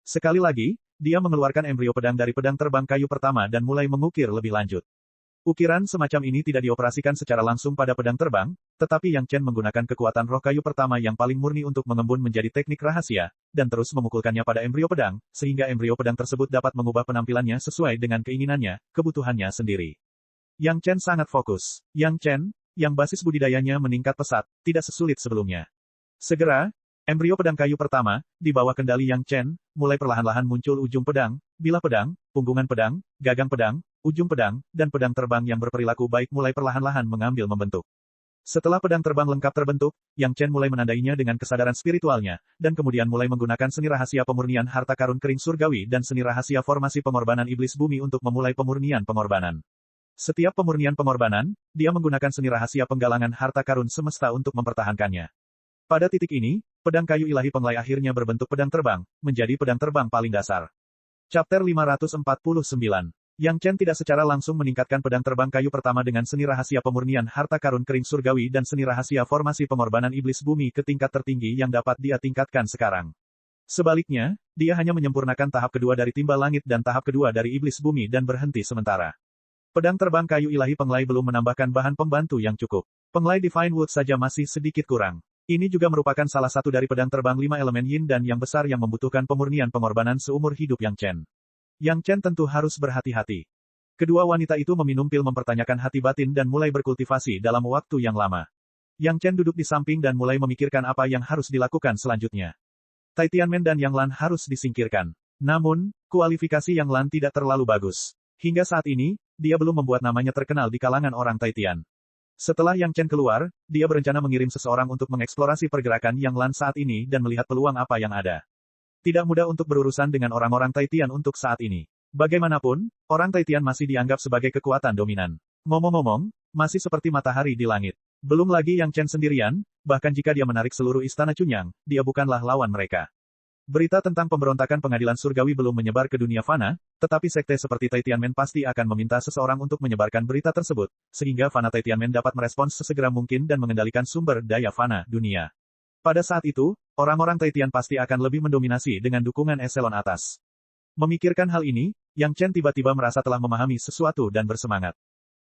Sekali lagi, dia mengeluarkan embrio pedang dari pedang terbang kayu pertama dan mulai mengukir lebih lanjut. Ukiran semacam ini tidak dioperasikan secara langsung pada pedang terbang, tetapi Yang Chen menggunakan kekuatan roh kayu pertama yang paling murni untuk mengembun menjadi teknik rahasia, dan terus memukulkannya pada embrio pedang, sehingga embrio pedang tersebut dapat mengubah penampilannya sesuai dengan keinginannya, kebutuhannya sendiri. Yang Chen sangat fokus. Yang Chen, yang basis budidayanya meningkat pesat, tidak sesulit sebelumnya. Segera, embrio pedang kayu pertama, di bawah kendali Yang Chen, mulai perlahan-lahan muncul ujung pedang, bilah pedang, punggungan pedang, gagang pedang, ujung pedang, dan pedang terbang yang berperilaku baik mulai perlahan-lahan mengambil membentuk. Setelah pedang terbang lengkap terbentuk, Yang Chen mulai menandainya dengan kesadaran spiritualnya, dan kemudian mulai menggunakan seni rahasia pemurnian harta karun kering surgawi dan seni rahasia formasi pengorbanan iblis bumi untuk memulai pemurnian pengorbanan. Setiap pemurnian pengorbanan, dia menggunakan seni rahasia penggalangan harta karun semesta untuk mempertahankannya. Pada titik ini, pedang kayu ilahi penglai akhirnya berbentuk pedang terbang, menjadi pedang terbang paling dasar. Chapter 549. Yang Chen tidak secara langsung meningkatkan pedang terbang kayu pertama dengan seni rahasia pemurnian harta karun kering surgawi dan seni rahasia formasi pengorbanan iblis bumi ke tingkat tertinggi yang dapat dia tingkatkan sekarang. Sebaliknya, dia hanya menyempurnakan tahap kedua dari timba langit dan tahap kedua dari iblis bumi dan berhenti sementara. Pedang terbang kayu ilahi penglai belum menambahkan bahan pembantu yang cukup. Penglai Divine Wood saja masih sedikit kurang. Ini juga merupakan salah satu dari pedang terbang 5 elemen yin dan yang besar yang membutuhkan pemurnian pengorbanan seumur hidup Yang Chen. Yang Chen tentu harus berhati-hati. Kedua wanita itu meminum pil mempertanyakan hati batin dan mulai berkultivasi dalam waktu yang lama. Yang Chen duduk di samping dan mulai memikirkan apa yang harus dilakukan selanjutnya. Tai Tianmen dan Yang Lan harus disingkirkan. Namun, kualifikasi Yang Lan tidak terlalu bagus. Hingga saat ini, dia belum membuat namanya terkenal di kalangan orang Tai Tian. Setelah Yang Chen keluar, dia berencana mengirim seseorang untuk mengeksplorasi pergerakan Yang Lan saat ini dan melihat peluang apa yang ada. Tidak mudah untuk berurusan dengan orang-orang Taitian untuk saat ini. Bagaimanapun, orang Taitian masih dianggap sebagai kekuatan dominan. Ngomong-ngomong, masih seperti matahari di langit. Belum lagi Yang Chen sendirian, bahkan jika dia menarik seluruh istana Chunyang, dia bukanlah lawan mereka. Berita tentang pemberontakan pengadilan surgawi belum menyebar ke dunia fana, tetapi sekte seperti Taitianmen pasti akan meminta seseorang untuk menyebarkan berita tersebut, sehingga fana Taitianmen dapat merespons sesegera mungkin dan mengendalikan sumber daya fana dunia. Pada saat itu, orang-orang Taitian pasti akan lebih mendominasi dengan dukungan eselon atas. Memikirkan hal ini, Yang Chen tiba-tiba merasa telah memahami sesuatu dan bersemangat.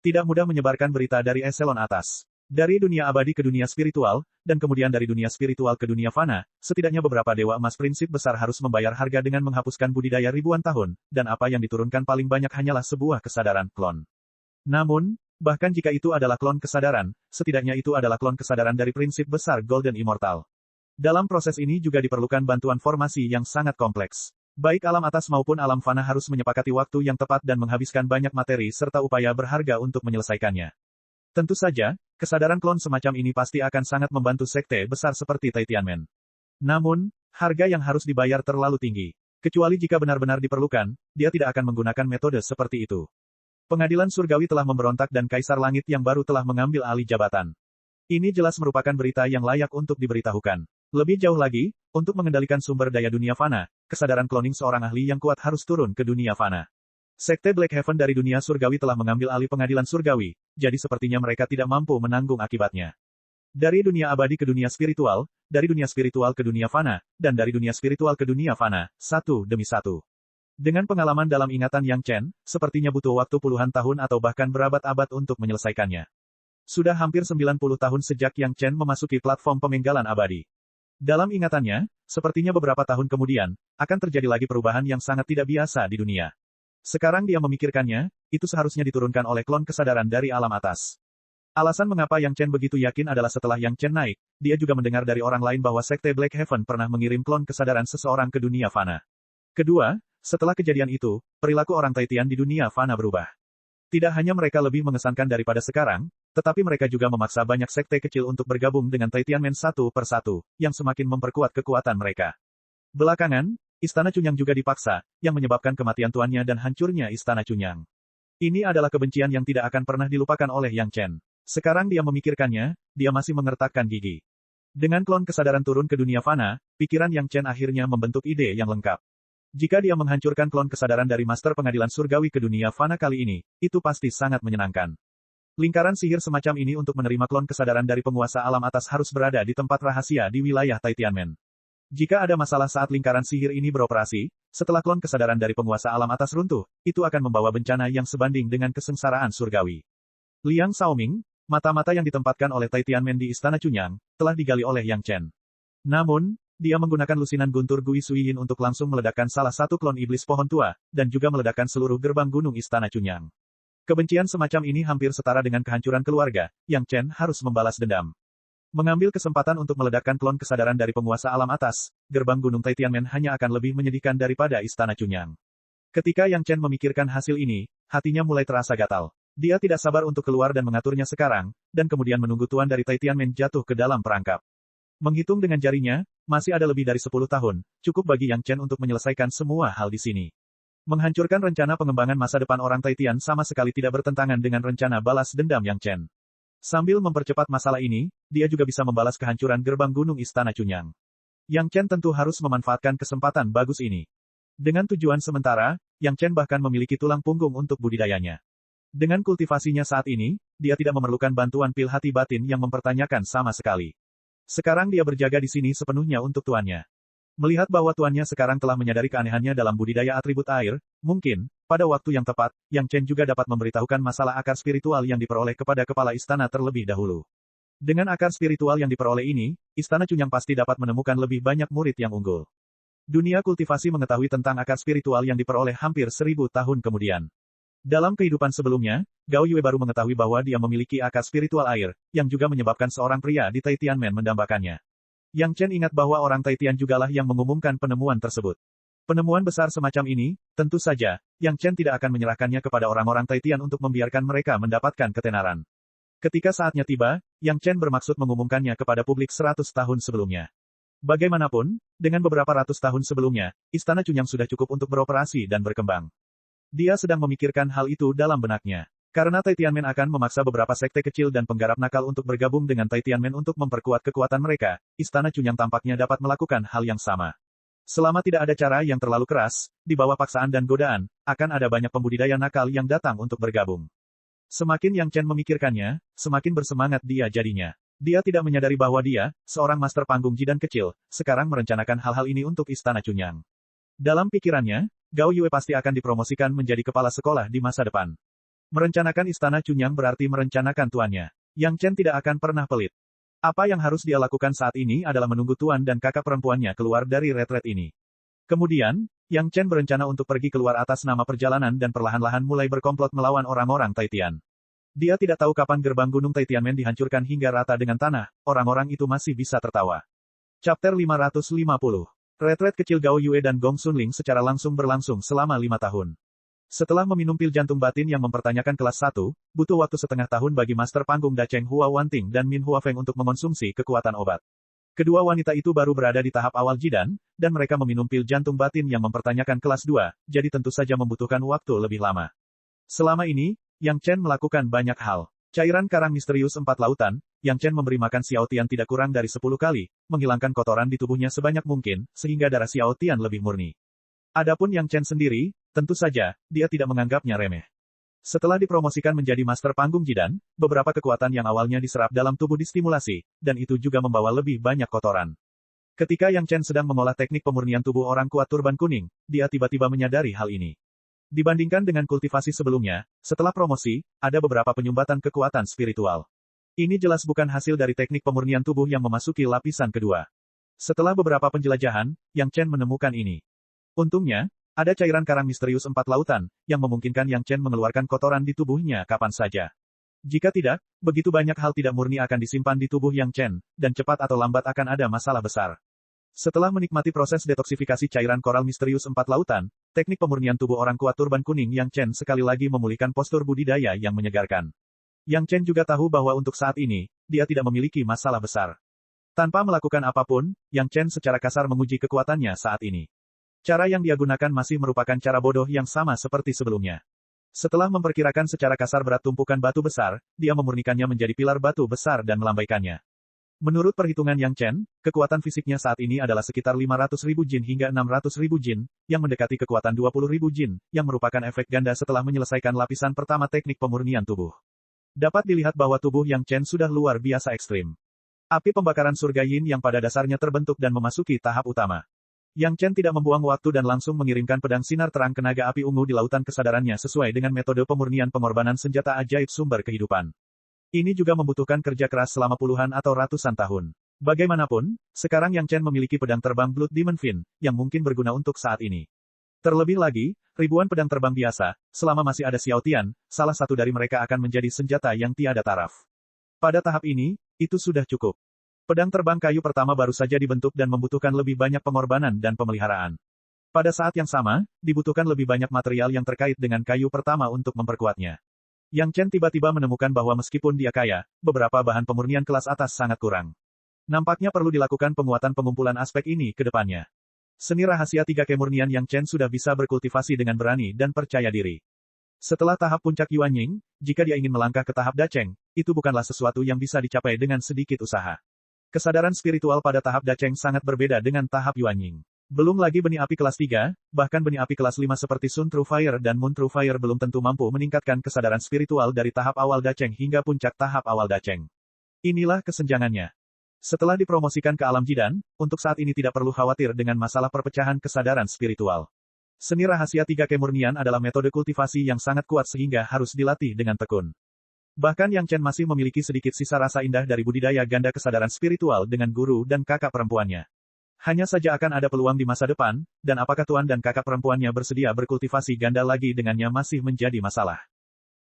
Tidak mudah menyebarkan berita dari eselon atas. Dari dunia abadi ke dunia spiritual, dan kemudian dari dunia spiritual ke dunia fana, setidaknya beberapa dewa emas prinsip besar harus membayar harga dengan menghapuskan budidaya ribuan tahun, dan apa yang diturunkan paling banyak hanyalah sebuah kesadaran klon. Namun, bahkan jika itu adalah klon kesadaran, setidaknya itu adalah klon kesadaran dari prinsip besar Golden Immortal. Dalam proses ini juga diperlukan bantuan formasi yang sangat kompleks. Baik alam atas maupun alam fana harus menyepakati waktu yang tepat dan menghabiskan banyak materi serta upaya berharga untuk menyelesaikannya. Tentu saja, kesadaran klon semacam ini pasti akan sangat membantu sekte besar seperti Taitianmen. Namun, harga yang harus dibayar terlalu tinggi. Kecuali jika benar-benar diperlukan, dia tidak akan menggunakan metode seperti itu. Pengadilan surgawi telah memberontak dan Kaisar Langit yang baru telah mengambil alih jabatan. Ini jelas merupakan berita yang layak untuk diberitahukan. Lebih jauh lagi, untuk mengendalikan sumber daya dunia fana, kesadaran cloning seorang ahli yang kuat harus turun ke dunia fana. Sekte Black Heaven dari dunia surgawi telah mengambil alih pengadilan surgawi, jadi sepertinya mereka tidak mampu menanggung akibatnya. Dari dunia abadi ke dunia spiritual, dari dunia spiritual ke dunia fana, dan dari dunia spiritual ke dunia fana, satu demi satu. Dengan pengalaman dalam ingatan Yang Chen, sepertinya butuh waktu puluhan tahun atau bahkan berabad-abad untuk menyelesaikannya. Sudah hampir 90 tahun sejak Yang Chen memasuki platform pemenggalan abadi. Dalam ingatannya, sepertinya beberapa tahun kemudian, akan terjadi lagi perubahan yang sangat tidak biasa di dunia. Sekarang dia memikirkannya, itu seharusnya diturunkan oleh klon kesadaran dari alam atas. Alasan mengapa Yang Chen begitu yakin adalah setelah Yang Chen naik, dia juga mendengar dari orang lain bahwa Sekte Black Heaven pernah mengirim klon kesadaran seseorang ke dunia fana. Kedua, setelah kejadian itu, perilaku orang Taitian di dunia fana berubah. Tidak hanya mereka lebih mengesankan daripada sekarang, tetapi mereka juga memaksa banyak sekte kecil untuk bergabung dengan Taitianmen satu per satu, yang semakin memperkuat kekuatan mereka. Belakangan, Istana Chunyang juga dipaksa, yang menyebabkan kematian tuannya dan hancurnya Istana Chunyang. Ini adalah kebencian yang tidak akan pernah dilupakan oleh Yang Chen. Sekarang dia memikirkannya, dia masih mengertakkan gigi. Dengan klon kesadaran turun ke dunia fana, pikiran Yang Chen akhirnya membentuk ide yang lengkap. Jika dia menghancurkan klon kesadaran dari Master Pengadilan Surgawi ke dunia fana kali ini, itu pasti sangat menyenangkan. Lingkaran sihir semacam ini untuk menerima klon kesadaran dari penguasa alam atas harus berada di tempat rahasia di wilayah Taitianmen. Jika ada masalah saat lingkaran sihir ini beroperasi, setelah klon kesadaran dari penguasa alam atas runtuh, itu akan membawa bencana yang sebanding dengan kesengsaraan surgawi. Liang Xiaoming, mata-mata yang ditempatkan oleh Taitianmen di Istana Chunyang, telah digali oleh Yang Chen. Namun, dia menggunakan lusinan guntur Gui Suiyin untuk langsung meledakkan salah satu klon iblis pohon tua, dan juga meledakkan seluruh gerbang gunung Istana Chunyang. Kebencian semacam ini hampir setara dengan kehancuran keluarga, Yang Chen harus membalas dendam. Mengambil kesempatan untuk meledakkan klon kesadaran dari penguasa alam atas, gerbang gunung Taitianmen hanya akan lebih menyedihkan daripada Istana Chunyang. Ketika Yang Chen memikirkan hasil ini, hatinya mulai terasa gatal. Dia tidak sabar untuk keluar dan mengaturnya sekarang, dan kemudian menunggu tuan dari Taitianmen jatuh ke dalam perangkap. Menghitung dengan jarinya, masih ada lebih dari 10 tahun, cukup bagi Yang Chen untuk menyelesaikan semua hal di sini. Menghancurkan rencana pengembangan masa depan orang Taitian sama sekali tidak bertentangan dengan rencana balas dendam Yang Chen. Sambil mempercepat masalah ini, dia juga bisa membalas kehancuran gerbang gunung Istana Chunyang. Yang Chen tentu harus memanfaatkan kesempatan bagus ini. Dengan tujuan sementara, Yang Chen bahkan memiliki tulang punggung untuk budidayanya. Dengan kultivasinya saat ini, dia tidak memerlukan bantuan pil hati batin yang mempertanyakan sama sekali. Sekarang dia berjaga di sini sepenuhnya untuk tuannya. Melihat bahwa tuannya sekarang telah menyadari keanehannya dalam budidaya atribut air, mungkin, pada waktu yang tepat, Yang Chen juga dapat memberitahukan masalah akar spiritual yang diperoleh kepada kepala istana terlebih dahulu. Dengan akar spiritual yang diperoleh ini, Istana Chunyang pasti dapat menemukan lebih banyak murid yang unggul. Dunia kultivasi mengetahui tentang akar spiritual yang diperoleh hampir 1000 tahun kemudian. Dalam kehidupan sebelumnya, Gao Yue baru mengetahui bahwa dia memiliki akar spiritual air, yang juga menyebabkan seorang pria di Taitianmen mendambakannya. Yang Chen ingat bahwa orang Taitian jugalah yang mengumumkan penemuan tersebut. Penemuan besar semacam ini, tentu saja, Yang Chen tidak akan menyerahkannya kepada orang-orang Taitian untuk membiarkan mereka mendapatkan ketenaran. Ketika saatnya tiba, Yang Chen bermaksud mengumumkannya kepada publik 100 tahun sebelumnya. Bagaimanapun, dengan beberapa ratus tahun sebelumnya, Istana Cunyang sudah cukup untuk beroperasi dan berkembang. Dia sedang memikirkan hal itu dalam benaknya. Karena Tai Tianmen akan memaksa beberapa sekte kecil dan penggarap nakal untuk bergabung dengan Tai Tianmen untuk memperkuat kekuatan mereka, Istana Cunyang tampaknya dapat melakukan hal yang sama. Selama tidak ada cara yang terlalu keras, di bawah paksaan dan godaan, akan ada banyak pembudidaya nakal yang datang untuk bergabung. Semakin Yang Chen memikirkannya, semakin bersemangat dia jadinya. Dia tidak menyadari bahwa dia, seorang master panggung jidan kecil, sekarang merencanakan hal-hal ini untuk Istana Cunyang. Dalam pikirannya, Gao Yue pasti akan dipromosikan menjadi kepala sekolah di masa depan. Merencanakan Istana Cunyang berarti merencanakan tuannya. Yang Chen tidak akan pernah pelit. Apa yang harus dia lakukan saat ini adalah menunggu tuan dan kakak perempuannya keluar dari retret ini. Kemudian, Yang Chen berencana untuk pergi keluar atas nama perjalanan dan perlahan-lahan mulai berkomplot melawan orang-orang Taitian. Dia tidak tahu kapan gerbang Gunung Taitianmen dihancurkan hingga rata dengan tanah, orang-orang itu masih bisa tertawa. Chapter 550. Retret kecil Gao Yue dan Gong Sunling secara langsung berlangsung selama 5 tahun. Setelah meminum pil jantung batin yang mempertanyakan kelas 1, butuh waktu setengah tahun bagi Master Panggung Dacheng Hua Wanting dan Min Hua Feng untuk mengonsumsi kekuatan obat. Kedua wanita itu baru berada di tahap awal jidan, dan mereka meminum pil jantung batin yang mempertanyakan kelas 2, jadi tentu saja membutuhkan waktu lebih lama. Selama ini, Yang Chen melakukan banyak hal. Cairan karang misterius 4 lautan, Yang Chen memberi makan Xiao Tian tidak kurang dari 10 kali, menghilangkan kotoran di tubuhnya sebanyak mungkin, sehingga darah Xiao Tian lebih murni. Adapun Yang Chen sendiri, tentu saja, dia tidak menganggapnya remeh. Setelah dipromosikan menjadi Master Panggung Jidan, beberapa kekuatan yang awalnya diserap dalam tubuh distimulasi, dan itu juga membawa lebih banyak kotoran. Ketika Yang Chen sedang mengolah teknik pemurnian tubuh orang kuat turban kuning, dia tiba-tiba menyadari hal ini. Dibandingkan dengan kultivasi sebelumnya, setelah promosi, ada beberapa penyumbatan kekuatan spiritual. Ini jelas bukan hasil dari teknik pemurnian tubuh yang memasuki lapisan kedua. Setelah beberapa penjelajahan, Yang Chen menemukan ini. Untungnya, ada cairan karang misterius 4 lautan, yang memungkinkan Yang Chen mengeluarkan kotoran di tubuhnya kapan saja. Jika tidak, begitu banyak hal tidak murni akan disimpan di tubuh Yang Chen, dan cepat atau lambat akan ada masalah besar. Setelah menikmati proses detoksifikasi cairan koral misterius 4 lautan, teknik pemurnian tubuh orang kuat turban kuning Yang Chen sekali lagi memulihkan postur budidaya yang menyegarkan. Yang Chen juga tahu bahwa untuk saat ini, dia tidak memiliki masalah besar. Tanpa melakukan apapun, Yang Chen secara kasar menguji kekuatannya saat ini. Cara yang dia gunakan masih merupakan cara bodoh yang sama seperti sebelumnya. Setelah memperkirakan secara kasar berat tumpukan batu besar, dia memurnikannya menjadi pilar batu besar dan melambaikannya. Menurut perhitungan Yang Chen, kekuatan fisiknya saat ini adalah sekitar 500.000 jin hingga 600.000 jin, yang mendekati kekuatan 20.000 jin, yang merupakan efek ganda setelah menyelesaikan lapisan pertama teknik pemurnian tubuh. Dapat dilihat bahwa tubuh Yang Chen sudah luar biasa ekstrim. Api pembakaran surga yin yang pada dasarnya terbentuk dan memasuki tahap utama. Yang Chen tidak membuang waktu dan langsung mengirimkan pedang sinar terang ke naga api ungu di lautan kesadarannya sesuai dengan metode pemurnian pengorbanan senjata ajaib sumber kehidupan. Ini juga membutuhkan kerja keras selama puluhan atau ratusan tahun. Bagaimanapun, sekarang Yang Chen memiliki pedang terbang Blood Demon Fin, yang mungkin berguna untuk saat ini. Terlebih lagi, ribuan pedang terbang biasa, selama masih ada Xiao Tian, salah satu dari mereka akan menjadi senjata yang tiada taraf. Pada tahap ini, itu sudah cukup. Pedang terbang kayu pertama baru saja dibentuk dan membutuhkan lebih banyak pengorbanan dan pemeliharaan. Pada saat yang sama, dibutuhkan lebih banyak material yang terkait dengan kayu pertama untuk memperkuatnya. Yang Chen tiba-tiba menemukan bahwa meskipun dia kaya, beberapa bahan pemurnian kelas atas sangat kurang. Nampaknya perlu dilakukan penguatan pengumpulan aspek ini ke depannya. Seni rahasia 3 kemurnian Yang Chen sudah bisa berkultivasi dengan berani dan percaya diri. Setelah tahap puncak Yuanying, jika dia ingin melangkah ke tahap Dacheng, itu bukanlah sesuatu yang bisa dicapai dengan sedikit usaha. Kesadaran spiritual pada tahap Dacheng sangat berbeda dengan tahap Yuanying. Belum lagi benih api kelas 3, bahkan benih api kelas 5 seperti Sun True Fire dan Moon True Fire belum tentu mampu meningkatkan kesadaran spiritual dari tahap awal Dacheng hingga puncak tahap awal Dacheng. Inilah kesenjangannya. Setelah dipromosikan ke alam jidan, untuk saat ini tidak perlu khawatir dengan masalah perpecahan kesadaran spiritual. Seni rahasia 3 kemurnian adalah metode kultivasi yang sangat kuat sehingga harus dilatih dengan tekun. Bahkan Yang Chen masih memiliki sedikit sisa rasa indah dari budidaya ganda kesadaran spiritual dengan guru dan kakak perempuannya. Hanya saja akan ada peluang di masa depan, dan apakah tuan dan kakak perempuannya bersedia berkultivasi ganda lagi dengannya masih menjadi masalah.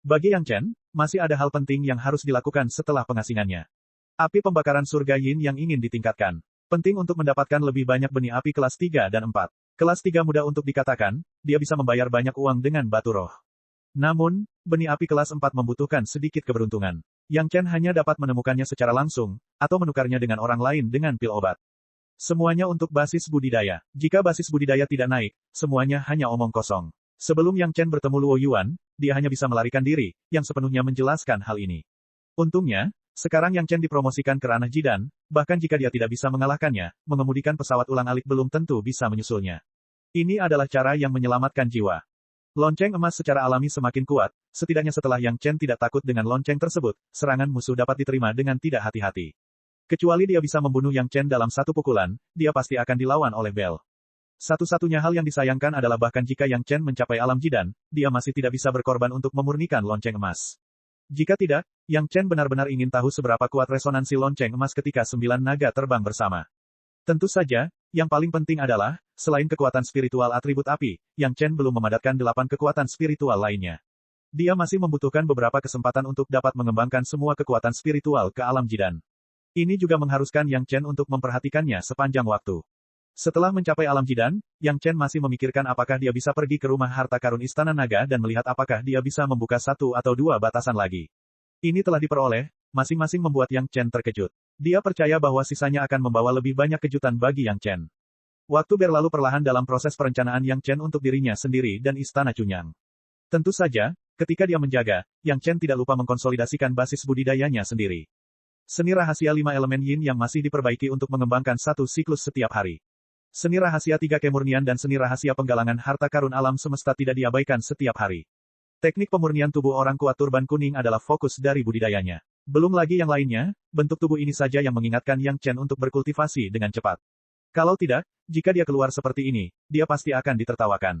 Bagi Yang Chen, masih ada hal penting yang harus dilakukan setelah pengasingannya. Api pembakaran surga yin yang ingin ditingkatkan. Penting untuk mendapatkan lebih banyak benih api kelas 3 dan 4. Kelas 3 mudah untuk dikatakan, dia bisa membayar banyak uang dengan batu roh. Namun, benih api kelas 4 membutuhkan sedikit keberuntungan. Yang Chen hanya dapat menemukannya secara langsung, atau menukarnya dengan orang lain dengan pil obat. Semuanya untuk basis budidaya. Jika basis budidaya tidak naik, semuanya hanya omong kosong. Sebelum Yang Chen bertemu Luo Yuan, dia hanya bisa melarikan diri, yang sepenuhnya menjelaskan hal ini. Untungnya, sekarang Yang Chen dipromosikan ke ranah Jidan, bahkan jika dia tidak bisa mengalahkannya, mengemudikan pesawat ulang-alik belum tentu bisa menyusulnya. Ini adalah cara yang menyelamatkan jiwa. Lonceng emas secara alami semakin kuat, setidaknya setelah Yang Chen tidak takut dengan lonceng tersebut, serangan musuh dapat diterima dengan tidak hati-hati. Kecuali dia bisa membunuh Yang Chen dalam satu pukulan, dia pasti akan dilawan oleh Bell. Satu-satunya hal yang disayangkan adalah bahkan jika Yang Chen mencapai alam Jidan, dia masih tidak bisa berkorban untuk memurnikan lonceng emas. Jika tidak, Yang Chen benar-benar ingin tahu seberapa kuat resonansi lonceng emas ketika 9 naga terbang bersama. Tentu saja, yang paling penting adalah, selain kekuatan spiritual atribut api, Yang Chen belum memadatkan 8 kekuatan spiritual lainnya. Dia masih membutuhkan beberapa kesempatan untuk dapat mengembangkan semua kekuatan spiritual ke alam Jidan. Ini juga mengharuskan Yang Chen untuk memperhatikannya sepanjang waktu. Setelah mencapai alam Jidan, Yang Chen masih memikirkan apakah dia bisa pergi ke rumah harta karun Istana Naga dan melihat apakah dia bisa membuka 1 atau 2 batasan lagi. Ini telah diperoleh, masing-masing membuat Yang Chen terkejut. Dia percaya bahwa sisanya akan membawa lebih banyak kejutan bagi Yang Chen. Waktu berlalu perlahan dalam proses perencanaan Yang Chen untuk dirinya sendiri dan Istana Chunyang. Tentu saja, ketika dia menjaga, Yang Chen tidak lupa mengkonsolidasikan basis budidayanya sendiri. Seni rahasia 5 elemen yin yang masih diperbaiki untuk mengembangkan 1 siklus setiap hari. Seni rahasia 3 kemurnian dan seni rahasia penggalangan harta karun alam semesta tidak diabaikan setiap hari. Teknik pemurnian tubuh orang kuat turban kuning adalah fokus dari budidayanya. Belum lagi yang lainnya, bentuk tubuh ini saja yang mengingatkan Yang Chen untuk berkultivasi dengan cepat. Kalau tidak, jika dia keluar seperti ini, dia pasti akan ditertawakan.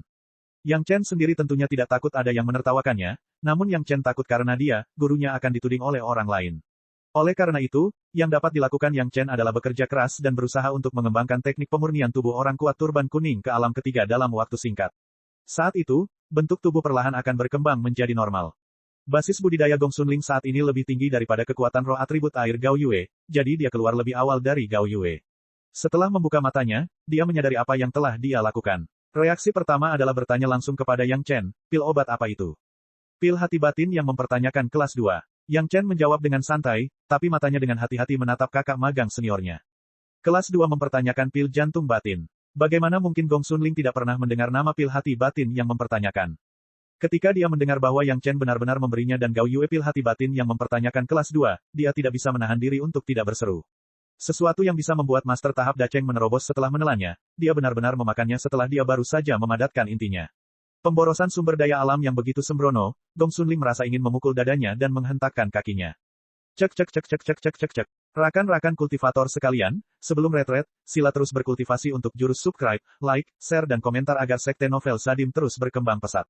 Yang Chen sendiri tentunya tidak takut ada yang menertawakannya, namun Yang Chen takut karena dia, gurunya akan dituding oleh orang lain. Oleh karena itu, yang dapat dilakukan Yang Chen adalah bekerja keras dan berusaha untuk mengembangkan teknik pemurnian tubuh orang kuat turban kuning ke alam ketiga dalam waktu singkat. Saat itu, bentuk tubuh perlahan akan berkembang menjadi normal. Basis budidaya Gongsun Ling saat ini lebih tinggi daripada kekuatan roh atribut air Gao Yue, jadi dia keluar lebih awal dari Gao Yue. Setelah membuka matanya, dia menyadari apa yang telah dia lakukan. Reaksi pertama adalah bertanya langsung kepada Yang Chen, pil obat apa itu? Pil hati batin yang mempertanyakan kelas 2. Yang Chen menjawab dengan santai, tapi matanya dengan hati-hati menatap kakak magang seniornya. Kelas 2 mempertanyakan pil jantung batin. Bagaimana mungkin Gongsun Ling tidak pernah mendengar nama pil hati batin yang mempertanyakan? Ketika dia mendengar bahwa Yang Chen benar-benar memberinya dan Gao Yue pil hati batin yang mempertanyakan kelas 2, dia tidak bisa menahan diri untuk tidak berseru. Sesuatu yang bisa membuat master tahap Dacheng menerobos setelah menelannya, dia benar-benar memakannya setelah dia baru saja memadatkan intinya. Pemborosan sumber daya alam yang begitu sembrono, Gongsun Ling merasa ingin memukul dadanya dan menghentakkan kakinya. Cek cek cek cek cek cek cek cek. Rakan-rakan kultivator sekalian, sebelum retret, sila terus berkultivasi untuk jurus subscribe, like, share dan komentar agar sekte novel Sadim terus berkembang pesat.